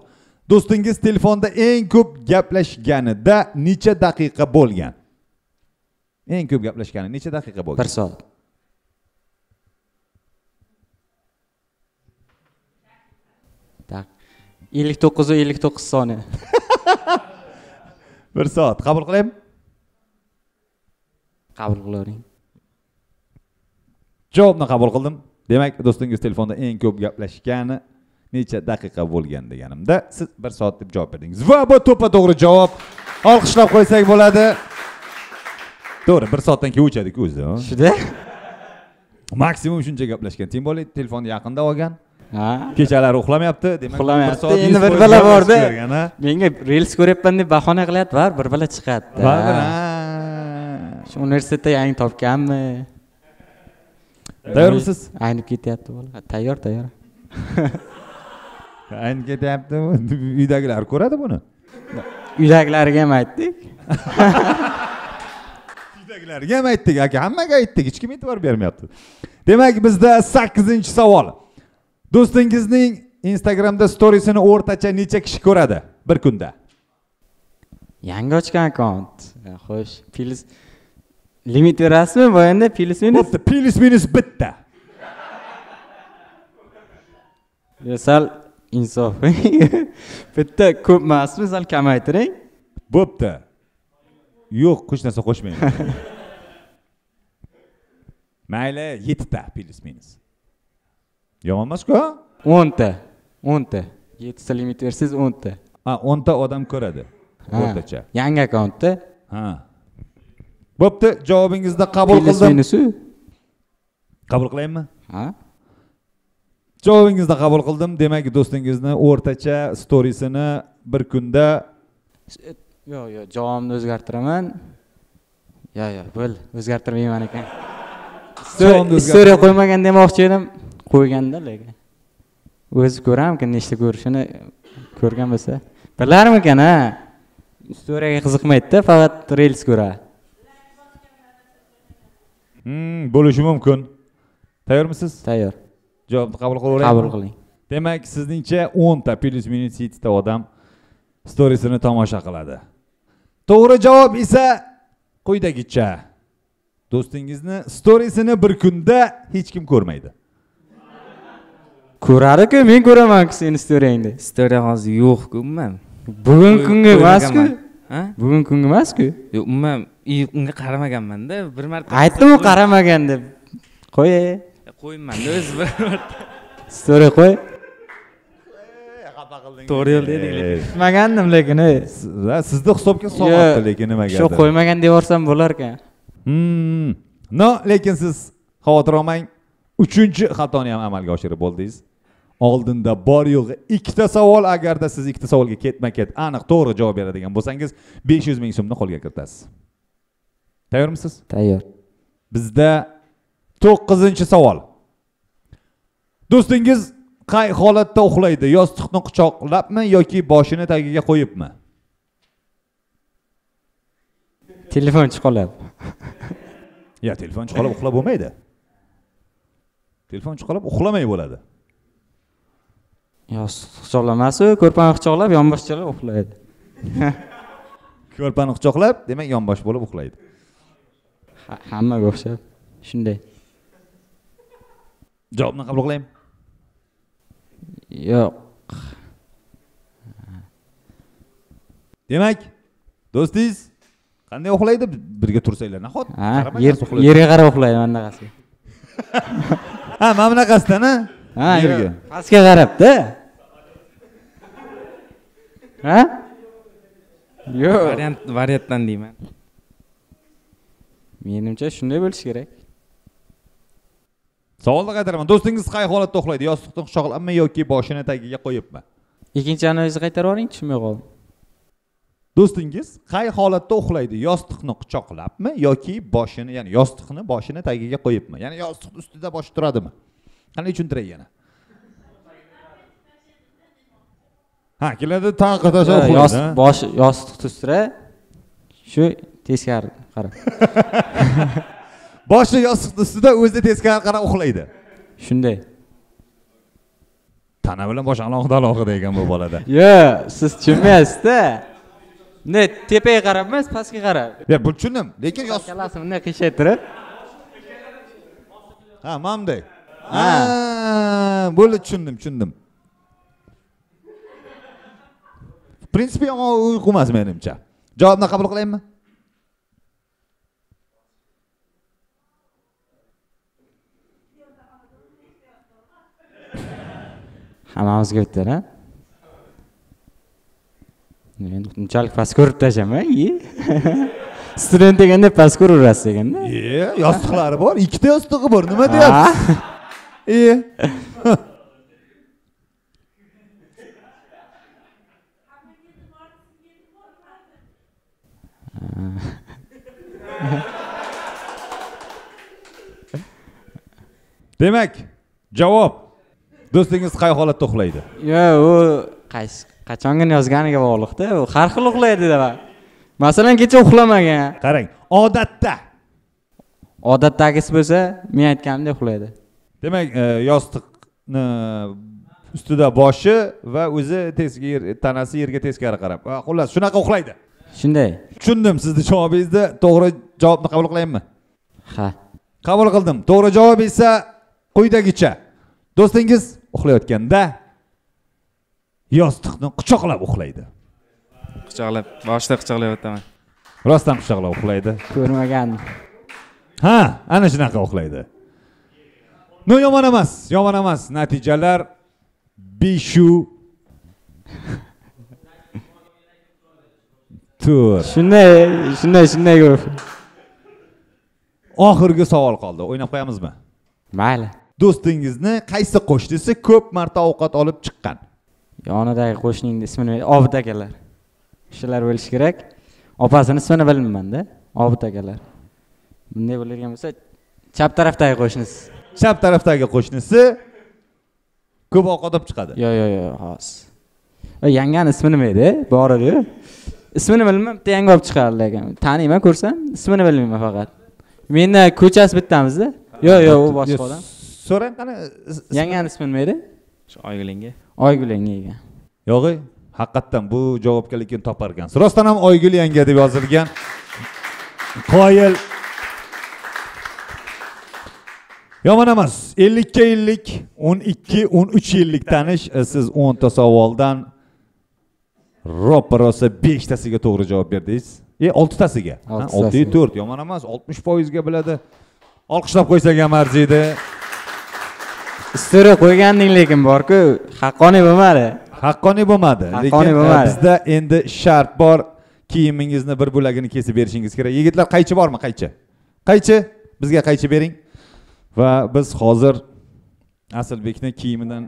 Do'stingiz telefonda eng ko'p gaplashganida necha daqiqa bo'lgan? Eng ko'p gaplashgani necha daqiqa bo'lgan? 1 soat. Tak. 59 soniya. 1 soat. Qabul qilaymi? Qabul qilavering. Javobni qabul qildim. Demak, do'stingiz telefonda eng ko'p gaplashgani necha daqiqa bo'lgan deganimda siz 1 soat deb javob berdingiz. Va bu to'ppa-to'g'ri javob. Olqishlab qo'ysak bo'ladi. To'g'ri, 1 soatdan keyin o'chadi-ku o'zi. Shunda? Maksimum shuncha gaplashgan. Tim bo'lib, telefonni yaqinda olgan. Ha. Kechalari uxlamayapti, demak 1 soat. Endi bir bala borda. Menga reels ko'ryapman deb bahona qilyapti, bir bala chiqadi. Shu universitetda yangi topganmi? Tayyormisiz? Aynib ketyapti bola. Tayyor. Aynib ketyapti. Uydagilar ko'radi buni. Uydagilarga ham aytdik. Uydagilarga ham aytdik, aka, hammaga aytdik, hech kim e'tibor bermayapti. Demak, bizda 8-savol. Do'stingizning Instagramda storiesini o'rtacha necha kishi ko'radi bir kunda? Yangi ochgan akkaunt. Xo'sh, plus limit berasizmi bu endi plus minus? Bo'pti, plus minus bitta. Sal insof. Bitta ko'p emasmi, sal kamaytiring. Bo'pti. Yo'q, hech narsa qo'shmayman. Mayli, 7 ta plus minus. Yomon emas-ku? 10 ta. 7 ta limit bersangiz 10 ta. Ha, 10 ta odam ko'radi. O'rtacha. Yangi akkauntda. Ha. Bo'pti, javobingizni qabul Plus qildim. minusi. Qabul qilaymi? Ha? Javobingizni qabul qildim. Demak, do'stingizni o'rtacha storiesini bir kunda Yo'q, javobimni o'zgartiraman. Yo'q, bo'l, o'zgartirmayman ekan. Story qo'ymagan demoqchi edim, qo'yganda lekin. O'zi ko'ramkin, nechta ko'rishini ko'rgan bo'lsa. Bilarmikan, ha? Storyga qiziqmaydi-da, faqat reels ko'radi. Bo'lishi mumkin. Tayyormisiz? Tayyor. Javobni qabul qilaveraymi? Qabul qiling. Demak, sizningcha 10 ta plus minus 7 ta odam storiesini tomosha qiladi. To'g'ri javob esa quyidagicha. Do'stingizni storiesini bir kunda hech kim ko'rmaydi. Ko'radi-ku, men ko'raman-ku seni storyingni. Story hozir yo'q-ku, umuman. Bugun kunga emas-ku. Ha? Bugun kunga emas-ku. Yo'q, umuman unga qaramaganman-da, bir marta. Aytdim-ku qaramagan deb. Qo'y. Qo'ymayman-da, o'zi bir marta. Story qo'y. To'g'ri yo'l dedik. Kutmagandim lekin, Sizni hisobga solmoqda lekin nimaga? Shu qo'ymagan deyorsam bo'lar ekan. No, lekin siz xavotir olmang. 3-xatoni ham amalga oshirib bo'ldingiz. Oldinda bor yo'g'i 2 ta savol, agarda siz 2 ta savolga ketma-ket aniq to'g'ri javob beradigan bo'lsangiz, 500 ming so'mni qo'lga kiritasiz. Tayyormisiz? Tayyor. Bizda 9-savol. Do'stingiz qay holatda uxlaydi? Yostiqni quchoqlabmi yoki boshini tagiga qo'yibmi? Telefon chiqolab. Ya, telefon chiqolab uxlab bo'lmaydi. Telefon chiqolab uxlamay bo'ladi. Yostiq quchoqlamas-ku, ko'rpani quchoqlab, yonboshchalab uxlaydi. Ko'rpani quchoqlab, demak yonbosh bo'lib uxlaydi. Hammaga o'xshab. Shunday. Javobni qabul qilaymi? Yo'q. Demak, do'stingiz qanday uxlaydi? Birga tursanglar, nahot? Yerga qarab uxlaydi mandaqasi. Ha, mana bunaqasidan, ha? Yerga. Pastga qarab-da. Ha? Yo'q. Variantdan deyman. Menimcha shunday bo'lishi kerak. Savolni qaytaraman. Do'stingiz qay holatda uxlaydi? Yostiqni quchoqlabmi yoki boshini tagiga qo'yibmi? Ikkinchini o'zingiz qaytarib oling, tushunmay qoldim. Do'stingiz qay holatda uxlaydi? Yostiqni quchoqlabmi yoki boshini, ya'ni yostiqni boshini tagiga qo'yibmi? Ya'ni yostiq ustida boshi turadimi? Qanday tushuntiray yana? Ha, keladi, taqqa tasha uxlaydi. Yostiq ustira shu teskari qarab. Boshi yostiq ustida o'zi teskari qarab uxlaydi. Shunday. Tana bilan bosh alohida ekan bu bolada. Yo'q, siz tushunmaysiz-da. Ne, tepaga qarab emas, pastga qarab. Ya, bu tushundim, lekin kalasini bunday qiyshaytirib. Ha, mamday. Ha, bo'ldi, tushundim. Prinsipiy uyqu emas menimcha. Javobni qabul qilaymi? Hammamizga bitta, ha? Men unchalik past ko'rib tashamang. Student deganda past ko'raverasiz ekanda. Yostiqlari bor, 2 ta yostig'i bor. Nima deyapsiz? Demak, javob. Do'stingiz qay holatda uxlaydi? Yo'q, u qachongina yozganiga bog'liqda. U har xil uxlaydi-da. Masalan, kecha uxlamagan. Qarang, Odatdagisi bo'lsa, men aytganimdek uxlaydi. Demak, yostiqni ustida boshi va o'zi tanasi yerga teskari qarab. Xullas, shunaqa uxlaydi. Shunday. Tushundim, sizning javobingizni. To'g'ri javobni qabul qilaymi? Ha. Qabul qildim. To'g'ri javob esa quyidagicha. Do'stingiz uxlayotganda yostiqni quchoqlab uxlaydi. Boshida quchoqlayapman. Rostdan quchoqlab uxlaydi. Ko'rmagandim. Ha, ana shunaqa uxlaydi. No, yomon emas. Natijalar 5 4. Shunday ko'p. Oxirgi savol qoldi. O'ynab qo'yamizmi? Mayli. Do'stingizni qaysi qo'shnisi ko'p marta ovqat olib chiqqan? Yonidagi qo'shningning ismini Obid akalar. Shular bo'lish kerak. Opasining ismini bilmayman-da. Obid akalar. Bunday bo'lgan bo'lsa, chap tarafdagi qo'shnisi. Chap tarafdagi qo'shnisi ko'p ovqat olib chiqadi. Yo'q, xos. Yangani ismi nima edi? Bor edi. Ismini bilmayman, bitta yangi olib chiqardi lekin. Taniyman, ko'rsam, ismini bilmayman faqat. Menda ko'chasi bittamizda. Yo'q, u boshqa odam. So'rang qani. Yangani ismi nima edi? Oygulanga ekan. Yo'q, haqiqatan bu javobgarlikni topar ekansiz. Rostdan ham Oygul yanga deb yozilgan. Qoyil. Yomon emas. 50 ga 50, 12, 13 yillik tanish, siz 10 ta savoldan ro'parosa 5 tasiga to'g'ri javob berdingiz. 6 tasiga. 6 ga 4 yomon emas, 60% ga biladi. Olqishlab qo'ysak ham arziydi. Istora qo'yganding lekin bor-ku, haqqoniy bo'lmadi. Lekin bizda endi shart bor. Kiyimingizni bir bo'lagini kesib berishingiz kerak. Yigitlar, qaychi bormi, qaychi? Bizga qaychi bering. Va biz hozir Asilbekni kiyimidan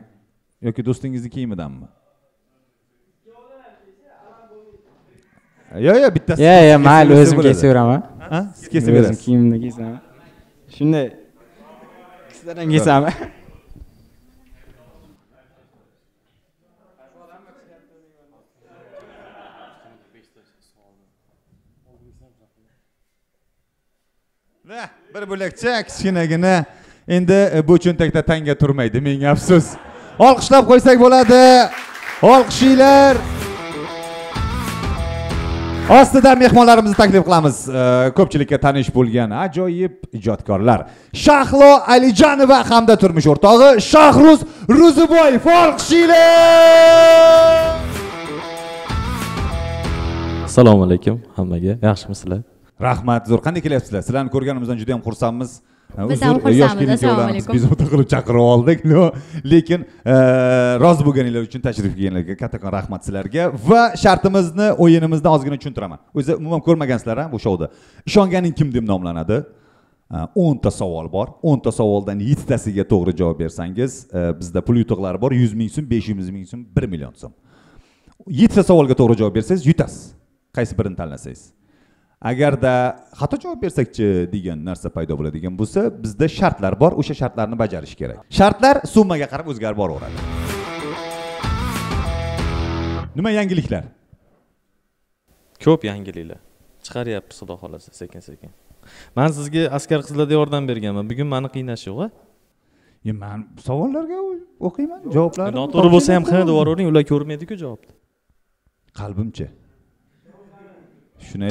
yoki do'stingizning kiyimidanmi? Yo'q, bittasi. Yo'q, mayli, o'zim kesaveraman. Ha? Siz kesib berasiz. O'zim kiyimimni kesaman. Shunday. Sizlardan kesaman. Bir bo'lakcha kichkinagina endi bu cho'ntakda tanga turmaydi, menga afsus. Olqishlab qo'ysak bo'ladi. Olqishinglar. Ostidan mehmonlarimizni taklif qilamiz. Ko'pchilikka tanish bo'lgan ajoyib ijodkorlar. Shahlo Alijonova hamda turmush o'rtog'i Shahruz Ro'ziboyev. Olqishinglar. Assalomu alaykum hammaga. Yaxshimisizlar? Rahmat, zo'r. Qanday kelyapsizlar? Sizlarni ko'rganimizdan juda ham xursandmiz. Biz ham xursandmiz. Assalomu alaykum. Biz o'ta qilib chaqirib oldik, lekin rozi bo'lganinglar uchun, tashrif kelganlarga kattakon rahmat sizlarga va shartimizni, o'yinimizni ozgina tushuntiraman. O'zi umuman ko'rmagansizlar bu shouda. Ishonganing kim deb nomlanadi? 10 ta savol bor. 10 ta savoldan 7 tasiga to'g'ri javob bersangiz, bizda pul yutuqlari bor. 100 ming so'm, 500 ming so'm, 1 million so'm. 7 ta savolga to'g'ri javob bersangiz, yutasiz. Qaysi birini tanlasangiz. Agarda xato javob bersakchi degan narsa paydo bo'ladigan bo'lsa, bizda shartlar bor, o'sha shartlarni bajarish kerak. Shartlar summaga qarab o'zgarib boraveradi. Nima yangiliklar? Ko'p yangiliklar. Chiqaryapmiz, xudo xolasa, sekin-sekin. Men sizga askar qizlarda yordam berganman. Bugun meni qiynash yo'q-a? Men savollarga o'qiyman, javoblarni. Noto'g'ri bo'lsa ham qilib yuboring, ular ko'rmaydi-ku javobni. Qalbimcha.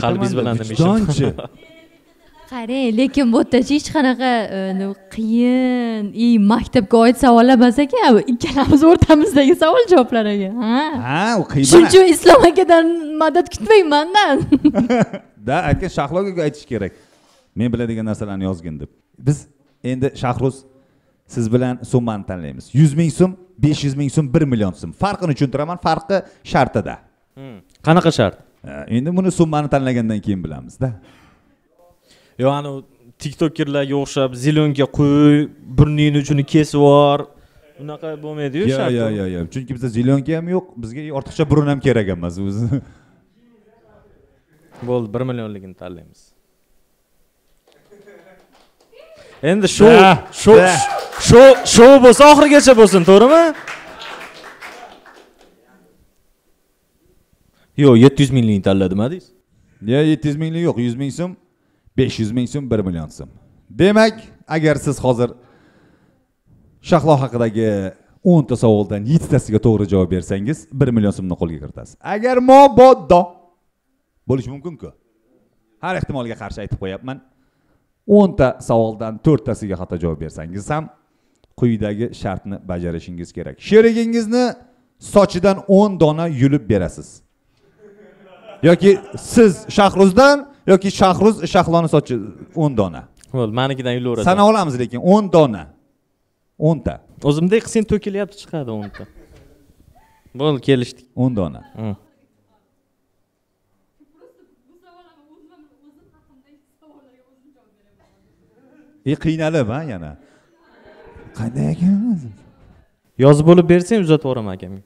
Qalbingiz bilan demoqchi. Qarang, lekin bu yerda hech qanaqa qiyin, maktabga oid savollar emas ekan, bu ikkalamiz o'rtamizdagi savol javoblar ekan. Ha, u qiyin. Shuning uchun Islom akadan madad kutmayman-dan. Da, aytgan Shahloga aytish kerak. Men biladigan narsalarni yozgin deb. Biz endi Shahruz siz bilan summani tanlaymiz. 100 ming so'm, 500 ming so'm, 1 million so'm. Farqini tushuntiraman, farqi shartida. Qanaqa shart? Endi buni summani tanlagandan keyin bilamiz-da. Yo, ana TikTokerlarga o'xshab zilonga qo'y, burning uchini kesib yubor. Bunaqa bo'lmaydi-yu shart. Yo'q. Chunki bizda zilonga ham yo'q, bizga ortiqcha burun ham kerak emas o'zi. Bo'ldi, 1 millionligini tanlaymiz. Endi shu bo'lsa oxirigacha bo'lsin, to'g'rimi? Yo'q, 700 minglikni tanladim, deysiz. Ya 700 minglik yo'q, 100 ming so'm, 500 ming so'm, 1 million so'm. Demak, agar siz hozir Shahlo haqidagi 10 ta savoldan 7 tasiga to'g'ri javob bersangiz, 1 million so'mni qo'lga kiritasiz. Agar moboddo bo'lishi mumkin-ku. Har ehtimolga qarshi aytib qo'yapman. 10 ta savoldan 4 tasiga xato javob bersangiz ham quyidagi shartni bajarishingiz kerak. Sherigingizni sochidan 10 dona yulib berasiz. Yoki siz Shahruzdan yoki Shahruz Shahloni sochi 10 dona. Bo'ldi, menikidan yulaverasan. Sana olamiz lekin 10 dona. 10 ta. O'zimdek qilsang to'kilyapti chiqadi 10 ta. Bo'ldi, kelishdik. 10 dona. Qiynalib ha yana. Qanday ekan? Yozib bo'lib bersang uzatib yuboraman akamga.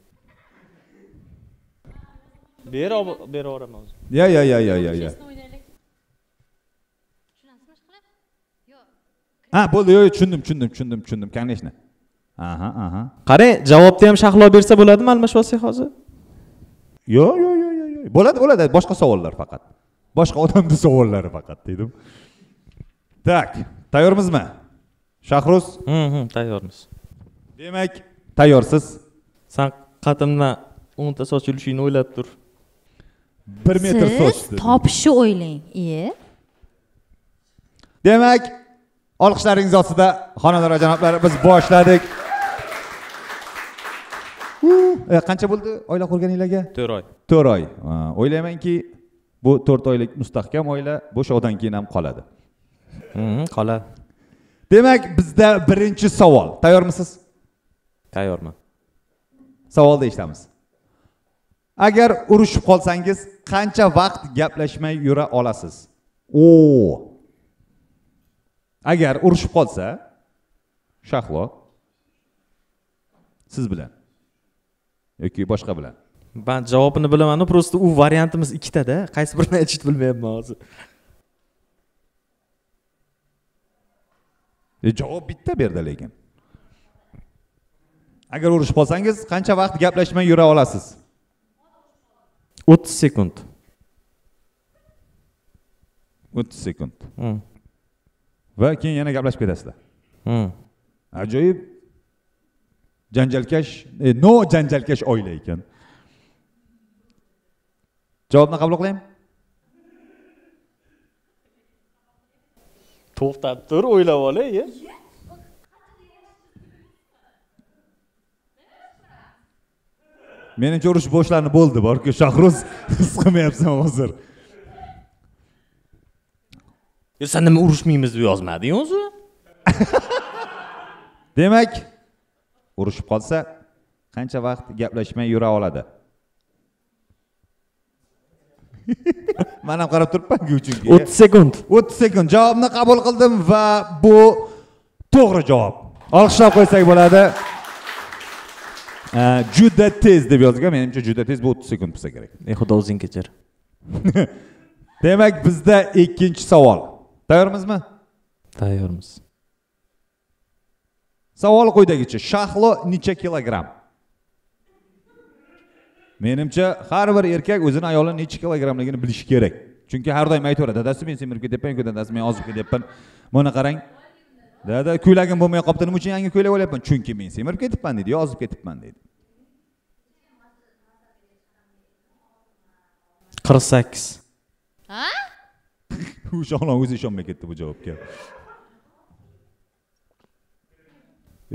Beraveraman o'zim. Ya. Ha, bo'ldi, yo'q, tushundim, конечно. Aha. Qarang, javobni ham Shahlo bersa bo'ladimi almashvosak hozir? Yo'q. Bo'ladi, boshqa savollar faqat. Boshqa odamning savollari faqat dedim. Tak, tayyormizmi? Shahruz? Tayyormiz. Demak, tayyorsiz. Sen qatimdan 10 ta soch yulishingni o'ylab tur. 1 metr soch. Siz topishni o'ylang. Demak, olqishlaringiz ostida xonalar va janoblar biz boshladik. Qancha bo'ldi oila qurganinglarga? 4 oy. 4 oy. O'ylaymanki, bu 4 oylik mustahkam oila bo'shoqdan keyin ham qoladi. Qoladi. Demak, bizda birinchi savol. Tayyormisiz? Tayyorman. Savolni eshitamiz. Agar urushib qolsangiz, qancha vaqt gaplashmay yura olasiz? Agar urushib qolsa, Shahlo siz bilan yoki boshqa bilan. Ben javobini bilaman, prosta u variantimiz ikkita-da. Qaysi birini aytishni bilmayapman hozir. Javob bitta berdi lekin. Agar urushib qolsangiz, qancha vaqt gaplashmay yura olasiz? 30 sekund. 30 sekund. Va keyin yana gaplashib ketasizlar. Ajoyib janjalkash, janjalkash oila ekan. Javobni qabul qilaymi? To'xtab tur, o'ylab olay. Menimcha urush boshlanib bo'ldi, borku Shahruz his qilmayapsan hozir. Sen nima urushmaymiz deb yozmading o'zi? Demak, urushib qolsa, qancha vaqt gaplashmay yura oladi? Men ham qarab turibman-ku chunki. 30 sekund. 30 sekund. Javobni qabul qildim va bu to'g'ri javob. Olqishlab qo'ysak bo'ladi. Juda tez deb yozgan. Menimcha juda tez, bu 30 sekund bo'lsa kerak. Xudo o'zing kechir. Demak, bizda ikkinchi savol. Tayyormizmi? Tayyormiz. Savol quyidagicha. Shahlo necha kilogramm? Menimcha har bir erkak o'zini ayoli necha kilogrammligini bilishi kerak. Chunki har doim aytaveradi, dadasi men semirib ketyapman, dadasi men ozib ketyapman. Buni qarang. Dada, ko'ylagim bo'lmay qolibdi, nima uchun yangi ko'ylak olyapman? Chunki men semirib ketibman dedi, yo ozib ketibman dedi. 48. Ha? U Shahlo o'zi ishonmay ketdi bu javobga.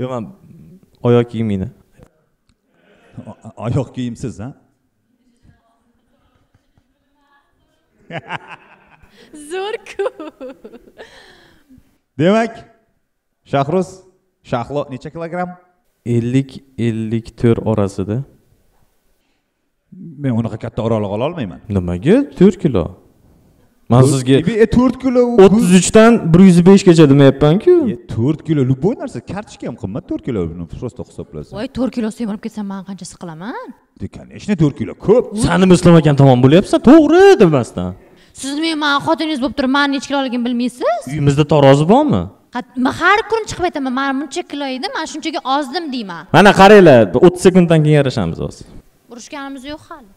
Yo'q, men oyoq kiyimini. Oyoq kiyimsiz, ha? Zo'r-ku. Demak, Shahruz, Shahlo necha kilogramm? 50-54 orasida. Men unaqa katta oraliq ola olmayman. Nimaga? 4 kilo. Men sizga 4 kilo 33 dan 105 gacha demayapman-ku. 4 kilo любой narsa, kartochka ham qimmat 4 kilo, просто hisoblasan. Voy, 4 kilo semirib ketsam, men qanchasi qilaman? Конечно, 4 kilo ko'p. Sen nima islom ekan tomon bo'lyapsan? To'g'ri demasdan. Siz men xotiningiz bo'lib turib, men necha kiloligimni bilmaysiz? Uyimizda tarozi bormi? Men har kun chiqib aytaman, men buncha kilo edim, men shunchaga ozdim deyman. Mana qaranglar, 30 sekunddan keyin yarashamiz hozir. Urushganimiz yo'q hali.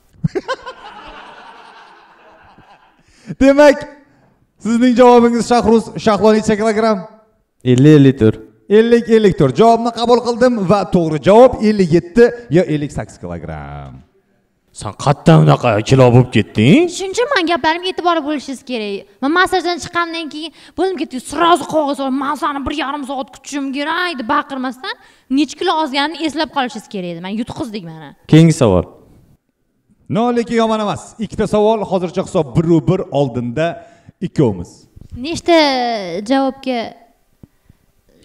Demak, sizning javobingiz Shahruz Shahlo necha kilogramm? 50-54. 50-54. Javobni qabul qildim va to'g'ri javob 57 yo 58 kilogramm. Sen qayerdan unaqa kilo bo'lib ketding? Shuning uchun men gaplarimga e'tibor bo'lishingiz kerak. Men massajdan chiqqandan keyin bo'lim ketdi, srazu qog'oz olib, men seni 1,5 soat kutishim kerak deb baqirmasdan necha kilo ozganini eslab qolishingiz kerak edi. Men yutqizdik mana. Keyingi savol. Nolik yomon emas. Ikkita savol, hozircha hisob 1-1 oldinda ikkovimiz. Nechta javobga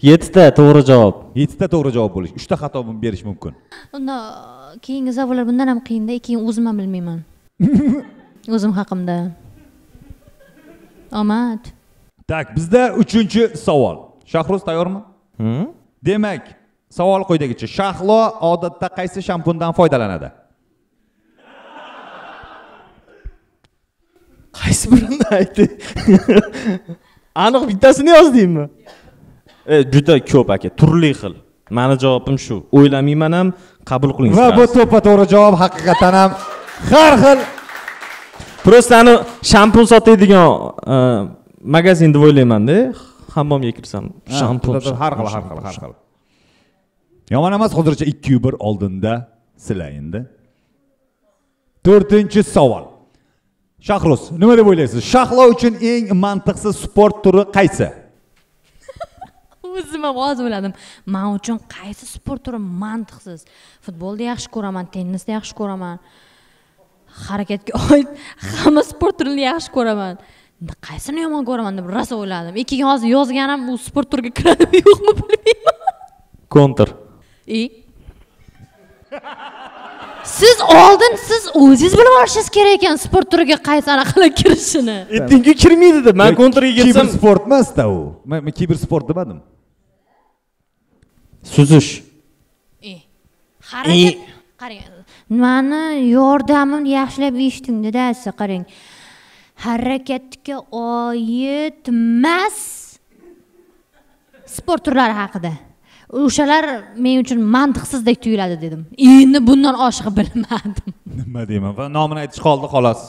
7 ta to'g'ri javob. 7 ta to'g'ri javob bo'lish, 3 ta xato berish mumkin. unda keyingi savollar bundan ham qiyinda, keyin o'zim ham bilmayman. O'zim haqimda. Omad. Tak, bizda 3-savol. Shahruz tayyormi? Demak, savol quyidagicha. Shahlo odatda qaysi shampundan foydalanadi? Qaysi birini ayting? Aniq bittasini yozdingmi? Juda ko'p aka, turli xil. Meni javobim shu. O'ylamayman ham, qabul qiling. Va bu to'ppa-to'g'ri javob haqiqatan ham har xil. Prosta ani shampun sotadigan magazin deb o'ylayman-da. Hammomga kirsam, shampun har xil. Yomon emas, hozircha 2-1 oldinda sizlar endi. 4-savol. Shahruz, nima deb o'ylaysiz? Shahlo uchun eng mantiqsiz sport turi qaysi? O'zim ham hozir o'yladim. Men uchun qaysi sport turi mantiqsiz? Futbolni yaxshi ko'raman, tennisni yaxshi ko'raman. Harakatga oid hamma sport turini yaxshi ko'raman. Qaysini yomon ko'raman deb rosa o'yladim. Ikkiga hozir yozganim bu sport turiga kiradimi yo'qmi bilmayman. Kontr. Siz o'zingiz bilib olishingiz kerak ekan sport turiga qaysi anaqa kirishini. Aytingki kirmaydi deb. Men kontrga ketsam, kiber sport emas-da u. Men kiber sport demadim. Suzish. Harakat qarang. Meni yordamim yaxshilab eshitingda, siz qarang. Harakatga oid emas sport turlari haqida. O'shalar men uchun mantiqsizdek tuyuladi dedim. Endi bundan oshiq bilmadim. Nima deyman? Va nomini aytish qoldi xolos.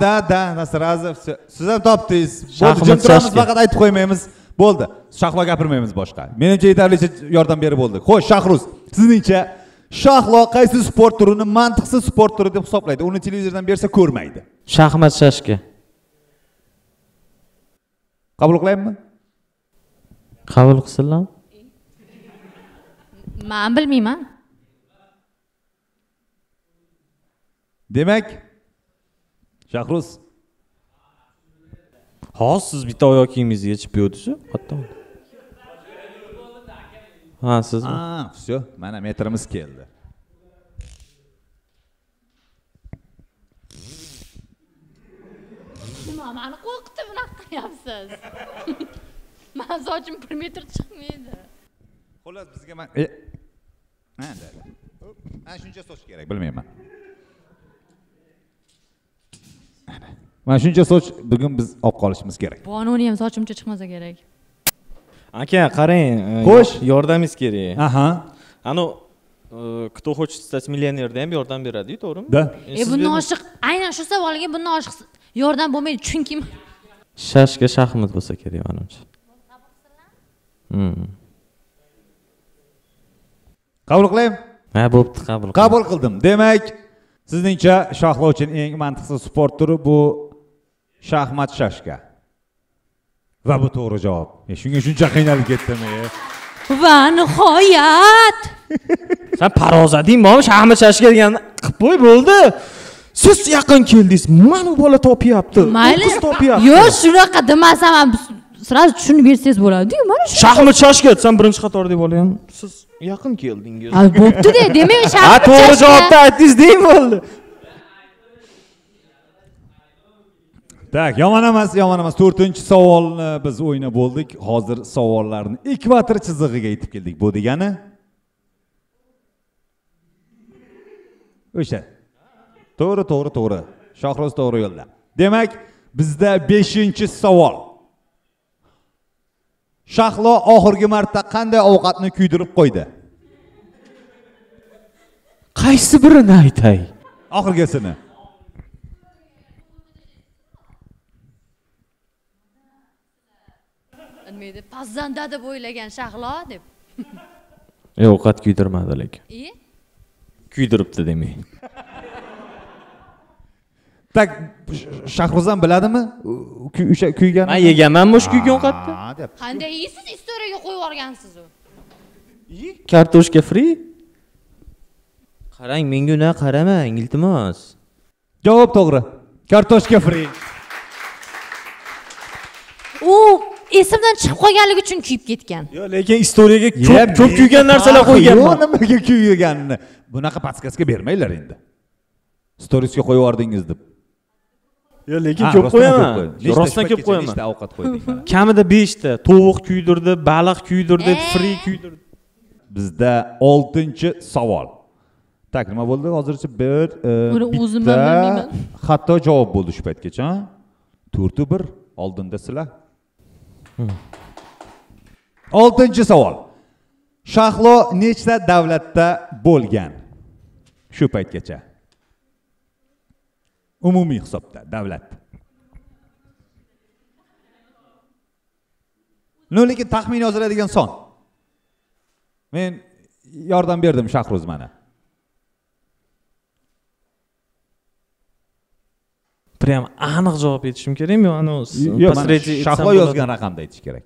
Da, sразу siz ham topdingiz. Jim turamiz, faqat aytib qo'ymaymiz. Bo'ldi. Shahlo gapirmaymiz boshqa. Menimcha yetarlicha yordam berib bo'ldik. Xo'sh, Shahruz, sizningcha Shahlo qaysi sport turini mantiqsiz sport turi deb hisoblaydi? Uni televizordan bersa ko'rmaydi. Shaxmat shashka. Qabul qilayapmi? Qabul qilsinlar. Men bilmayman. Demak, Shahruz, hozir siz bitta oyoq kiyimingizni yechib qo'ydingiz-ku, hatto. Ha, sizmi? Всё, mana metrimiz keldi. Nima, meni qo'rqitib bunaqa qilyapsiz? Men sochim 1 metr chiqmaydi. Xullas bizga mana shuncha soch kerak, bilmayman. Mana shuncha soch bugun biz olib qolishimiz kerak. Bononi ham sochimcha chiqmasa kerak. Aka, qarang, Xo'sh, yordamingiz kerak. Aha. Ano, кто хочет stать millionerda ham yordam beradi-ku, to'g'rimi? Da. Bundan oshiq, aynan shu savolga bundan oshiq yordam bo'lmaydi, chunki Shashka shaxmat bo'lsa kerak menimcha. Qabul qilaymi? Ha, bo'pti, qabul qiling. Qabul qildim. Demak, sizningcha Shahlo uchun eng mantiqsiz sport turi bu shaxmat shashka. Va bu to'g'ri javob. Shunga shuncha qiynalib ketdimi? va nihoyat Sen parozadingmi? Shaxmat shashka deganni qilib qo'y bo'ldi. Siz yaqin keldingiz. Mana bu bola topyapti. mayli. Qiz topyapti. Yo'q, shunaqa demasam ham sразу tushunib bersangiz bo'ladi-ku. Mana shu. Shaxmat shashka sen birinchi qator deb olaman. Siz yaqin keldingiz. Ha, bo'pti-da, demak shaxmat. Ha, to'g'ri javobni aytdingiz deyim bo'ldi. Tak, yomon emas. 4-savolni biz o'ynab bo'ldik. Hozir savollarni ekvator chizig'iga yetib keldik. Bu degani o'sha. To'g'ri. Shohruz to'g'ri yo'lda. Demak, bizda 5-savol. Shahlo oxirgi marta qanday ovqatni kuydirib qo'ydi? Qaysi birini aytay? Oxirgisini. Nima pazanda deb o'ylagan Shahlo deb. Ovqat kuydirmadi lekin. Kuydiribdi demak. Tak Shahruzam biladimi? O'sha kuygan. Men yeganman o'sha kuygan ovqatni. Qanday yeysiz, istoriyaga qo'yib yuborgansiz u. Kartoshka free. Qarang, menga uni qaramang, iltimos. Javob to'g'ri. Kartoshka free. U esimdan chiqib qolganligi uchun kuyib ketgan. Yo, lekin istoriyaga ko'p kuygan narsalar qo'yganman. Nimaga kuyganini? Bunaqa podskazga bermanglar endi. Storiesga qo'yib yubordingiz deb. Yo, lekin ko'p qo'yaman. Rostdan ko'p qo'yaman. Nechta ovqat qo'ydik mana? Kamida 5 ta. Tovuq kuydirdi, baliq kuydirdi, free kuydirdi. Bizda 6-savol. Tak, nima bo'ldi? Hozircha Buni o'zim ham bilmayman. Xato javob bo'ldi shu paytgacha. 4-1 oldinda sizlar. 6-savol. Shahlo nechta davlatda bo'lgan? Shu paytgacha. Umumiy hisobda davlat. Lekin taxmin yoziladigan son. Men yordam berdim Shahruz mana. Prям aniq javob aytishim kerakmi? Ana Shahlo yozgan raqamda aytish kerak.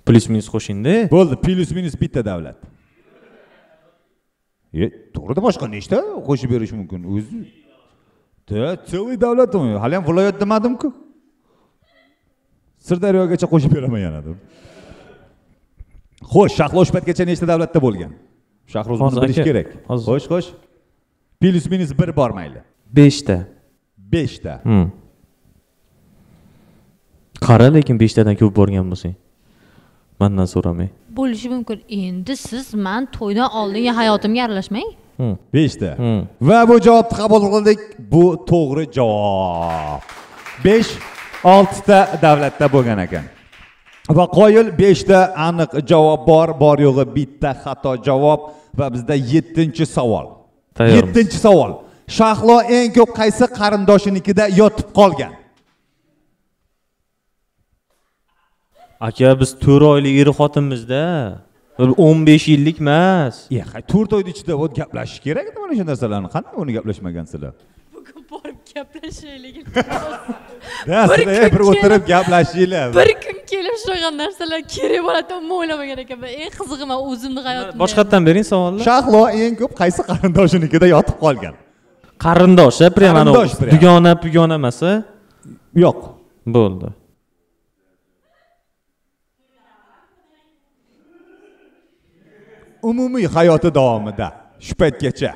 Plus minus qo'shindi. Bo'ldi, plus minus bitta davlat. To'g'rida boshqa nechta qo'shib berish mumkin o'zi? Целый davlat u. Hali ham viloyat demadim-ku. Sirdaryogacha qo'shib beraman yana deb. Xo'sh, Shahlo shu paytgacha nechta davlatda bo'lgan? Shahruz buni bilish kerak. Xo'sh. Plus minus 1 bor mayli. 5 ta. 5 ta. Qara, lekin 5 tadan ko'p borgan bo'lsang. Mendan so'ramay. Bo'lishi mumkin. Endi siz men to'ydan oldingi hayotimga aralashmang. 5 ta. Va bu javobni qabul qildik. Bu to'g'ri javob. 5-6 ta davlatda bo'lgan ekan. Va qoyil 5 ta aniq javob bor yo'g'i bitta xato javob va bizda 7-savol. 7-savol. Shahlo eng ko'p qaysi qarindoshinikida yotib qolgan? Aka, biz 4 oylik er-xotinmizda. 15 yillik emas. 4 oyning ichida o't gaplashish kerak edi mana shu narsalarni. Qanday uni gaplashmagansizlar? Bugun borib gaplashaylik. Bir o'tirib gaplashinglar. Bir kun kelib shunaqa narsalar kerak bo'ladi deb o'ylamagan ekanman. Eng qizig'i men o'zimni hayotimda. Boshqatdan bering savolni. Shahlo eng ko'p qaysi qarindoshinikida yotib qolgan? Qarindosh, prям dugona emas? Yo'q. Bo'ldi. Umumiy hayoti davomida shu paytgacha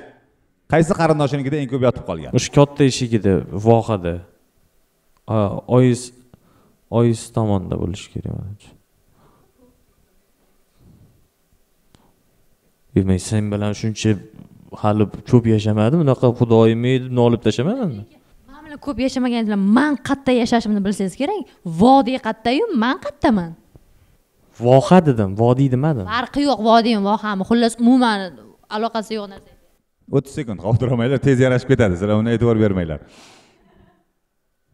qaysi qarindoshinikida eng ko'p yotib qolgan? O'sha katta eshigida, vohada. Oyis tomonda bo'lish kerak menimcha. Men sen bilan shuncha hali ko'p yashamadim, unaqa xudoyimni deb nolib tashlamadim. Men bilan ko'p yashamaganingizlar, men qayerda yashashimni bilsangiz kerak. Vodiy qayerda-yu, men qayerdaman? Voha dedim, vodiy demadim. Farqi yo'q, vodiymi, vohami, xullas umuman aloqasi yo'q narsa. 30 sekund qoldirmanglar, tez yarashib ketadi. Sizlar uni e'tibor bermanglar.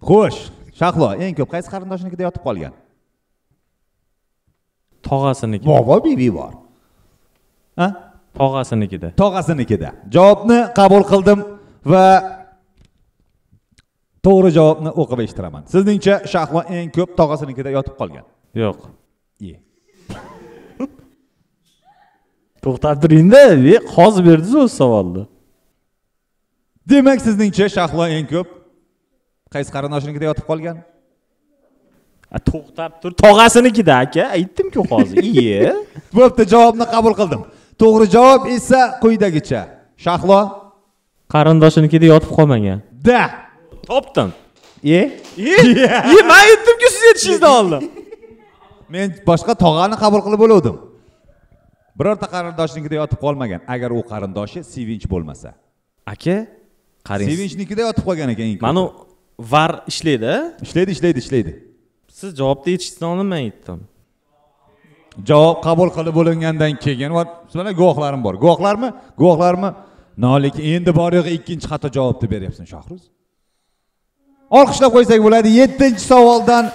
Xo'sh, Shahlo eng ko'p qaysi qarindoshinikida yotib qolgan? Tog'asinikida. Bobo bibi bor. Ha? Tog'asinikida. Tog'asinikida. Javobni qabul qildim va to'g'ri javobni o'qib eshitiraman. Sizningcha Shahlo eng ko'p tog'asinikida yotib qolgan? Yo'q. To'xtab turing-da, hozir berdingiz o'z savolni. Demak, sizningcha Shahlo eng ko'p qaysi qarindoshinikida yotib qolgan? To'xtab tur, tog'asinikida aka, aytdim-ku hozir. Iye. Bo'pti, javobni qabul qildim. To'g'ri javob esa quyidagicha. Shahlo qarindoshinikida yotib qolmagan. Da. Topdim. Men aytdim-ku siz aytishingizdan oldin. Men boshqa tog'ani qabul qilib bo'ldim. Birorta qarindoshinikida yotib qolmagan, agar u qarindoshi Sevinch bo'lmasa. Aka, qarang. Sevinchnikida yotib qolgan ekan. Mana var ishlaydi. Ishlaydi. Siz javobni aytishingizdan oldin men aytdim. Javob qabul qilib bo'lingandan keyin sizlar guvohlarim bor. Guvohlarmi? Lekin endi bor yo'g'i ikkinchi xato javobni beryapsan Shohruz. Olqishlab qo'ysak bo'ladi. 7-savoldan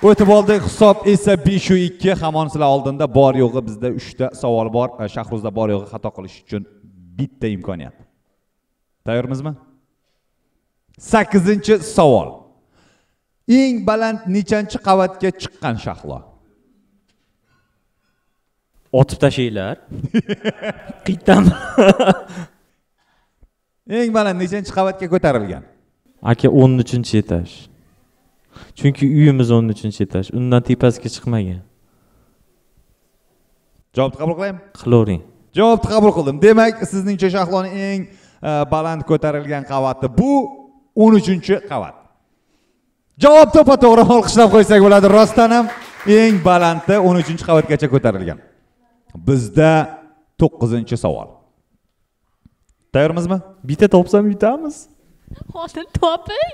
o'tib oldik. Hisob esa 5-2. Hamon sizlar oldinda bor yo'g'i bizda 3 ta savol bor. Shahruzda bor yo'g'i xato qilish uchun bitta imkoniyat. Tayyormizmi? 8-savol. Eng baland nechanchi qavatga chiqqan Shahlo? Otib tashlaylar. Qaytam. Eng baland nechanchi qavatga ko'tarilgan? Aka 13-etaj. Chunki uyimiz 13-etaj. Undan tepasiga chiqmagan. Javobni qabul qilaymi? Qilavering. Javobni qabul qildim. Demak, sizningcha Shahloning eng baland ko'tarilgan qavati bu 13-qavat. Javob to'g'ri, olqishlab qo'ysak bo'ladi. Rostdan ham eng balandi 13-qavatgacha ko'tarilgan. Bizda 9-savol. Tayyormizmi? Bitta topsam yutamiz. Hozir toping.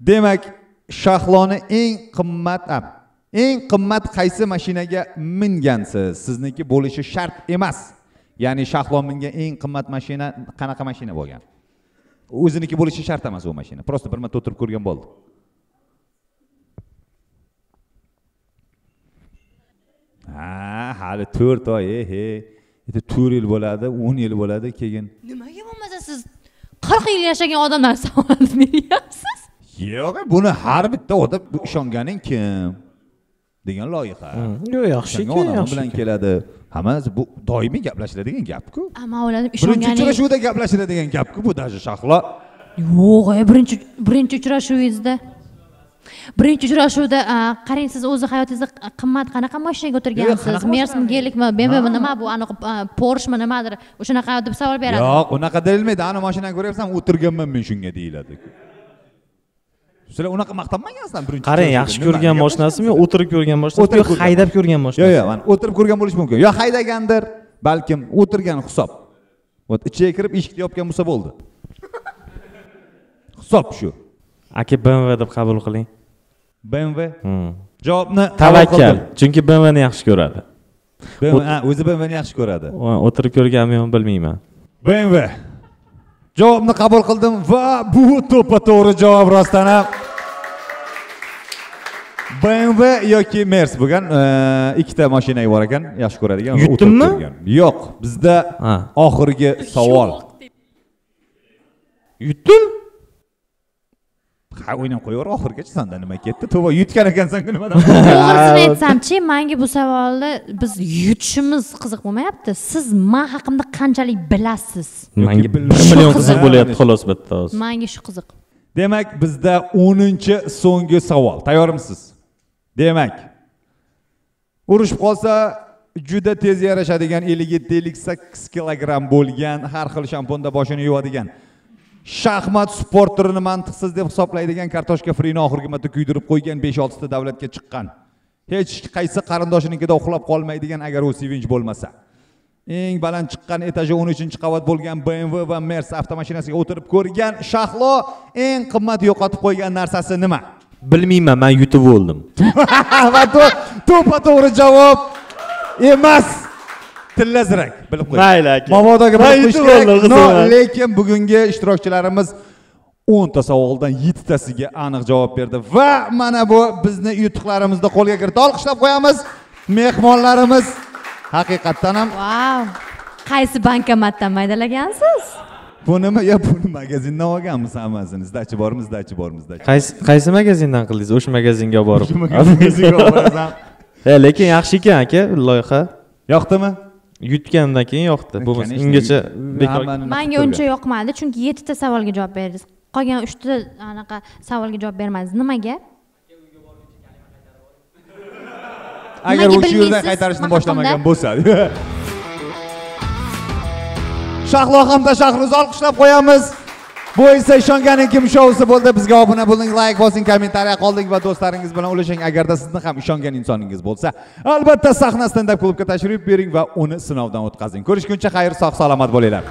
Demak, Shahloni eng qimmat qaysi mashinaga mingansiz? Sizniki bo'lishi shart emas. Ya'ni Shahlo mingan eng qimmat mashina qanaqa mashina bo'lgan? O'ziniki bo'lishi shart emas u mashina. Prosta bir marta o'tirib ko'rgan bo'ldi. Hali 4 oy, Endi 4 yil bo'ladi, 10 yil bo'ladi keyin. Nimaga bo'lmasa siz 40 yil yashagan odamlar savol beryapsiz? Yo'q, buni har bitta odam ishonganing kim degan loyiha. Yo'q, yaxshi-ku, yaxshi bilan keladi. Hammasi bu doimiy gaplashiladigan gap-ku. Men o'yladim Birinchi ishonganing. uchrashuvda gaplashiladigan gap-ku bu dashi Shahlo. Yo'q, birinchi uchrashuvingizda. Birinchi uchrashuvda qarang, siz o'zi hayotingizda qimmat qanaqa mashinaga o'tirgansiz? Mersmi, Gelikmi, BMW nima bu? Aniq Porschemi nimadir? O'shanaqa deb savol beradi. Yo'q, unaqa deyilmaydi. Ana mashinani ko'ryapsan, o'tirganman men shunga deyiladi. Sizlar unaqa maqtanmagansiz birinchi. Qarang, yaxshi ko'rgan mashinasimi, o'tirib ko'rgan mashinasimi, yo haydab ko'rgan mashinasimi? Yo'q, mana o'tirib ko'rgan bo'lishi mumkin. Yo haydagandir, balkim o'tirgan hisob. Ot ichiga kirib eshikni yopgan bo'lsa bo'ldi. Hisob shu. Aka BMW deb qabul qiling. BMW? Javobni tavakkal. Chunki BMW ni yaxshi ko'radi. O'zi BMW ni yaxshi ko'radi. O'tirib ko'rganmi, bilmayman. BMW. Javobni qabul qildim va bu to'g'ri javob rostdan ham. BMW yoki Mercedes bo'lgan ikkita mashina bor ekan, yaxshi ko'radigan. Yutdimmi? Yo'q, bizda oxirgi savol. Yutdim? Ha, o'ynab qo'yaver, oxirgacha sanda nima ketdi? To'g'ri, yutgan ekansan-ku nimadan? To'g'risini aytsam-chi, menga bu savolni biz yutishimiz qiziq bo'lmayapti. Siz men haqimda qanchalik bilasiz? Menga 1 million qiziq bo'lyapti xolos bitta hozir. Menga shu qiziq. Demak, bizda 10-so'nggi savol. Tayyormisiz? Demak, urushib qolsa juda tez yarashadigan 57-58 kilogramm bo'lgan, har xil shamponda boshini yuvadigan, shaxmat sport turini mantiqsiz deb hisoblaydigan kartoshka frini oxirgi marta kuydirib qo'ygan 5-6 ta davlatga chiqqan. Hech qaysi qarindoshinikida uxlab qolmaydigan agar u sevinch bo'lmasa. Eng baland chiqqan etaji 13-qavat bo'lgan BMW va Mercedes avtomashinasiga o'tirib ko'rgan Shahlo eng qimmat yo'qotib qo'ygan narsasi nima? Bilmayman, men yutib oldim. Va to'g'ri javob emas. Tillazirak bilib qo'ying. Mayli aka. Mabodoga bilib qo'yish. Lekin bugungi ishtirokchilarimiz 10 ta savoldan 7 tasiga aniq javob berdi va mana bu bizni yutuqlarimizni qo'lga kiritdi. Olqishlab qo'yamiz. Mehmonlarimiz haqiqatdan ham Wow. Qaysi bankomatdan maydalagansiz? bu nima ya bu magazindan olganmiz hammasini. Zdachi bormiz. Qaysi magazindan qildingiz? O'sha magazinga borib. Magazinga borasan. Lekin yaxshi ekan aka, loyiha. Yoqdimi? Yutgandan keyin yoqdi. Bo'lmasa ungacha bekor. Menga uncha yoqmadi, chunki 7 ta savolga javob berdingiz. Qolgan 3 ta anaqa savolga javob bermadingiz. Nimaga? Agar o'sha yerdan qaytarishni boshlamagan bo'lsa. Shahlo hamda Shahruz olqishlab qo'yamiz. Bu esa ishonganing kim shousi bo'ldi. Bizga obuna bo'ling, like bosing, kommentariya qolding va do'stlaringiz bilan ulashing. Agarda sizni ham ishongan insoningiz bo'lsa, albatta sahna stand-up klubga tashrif bering va uni sinovdan o'tkazing. Ko'rishguncha xayr, sog' salomat bo'linglar.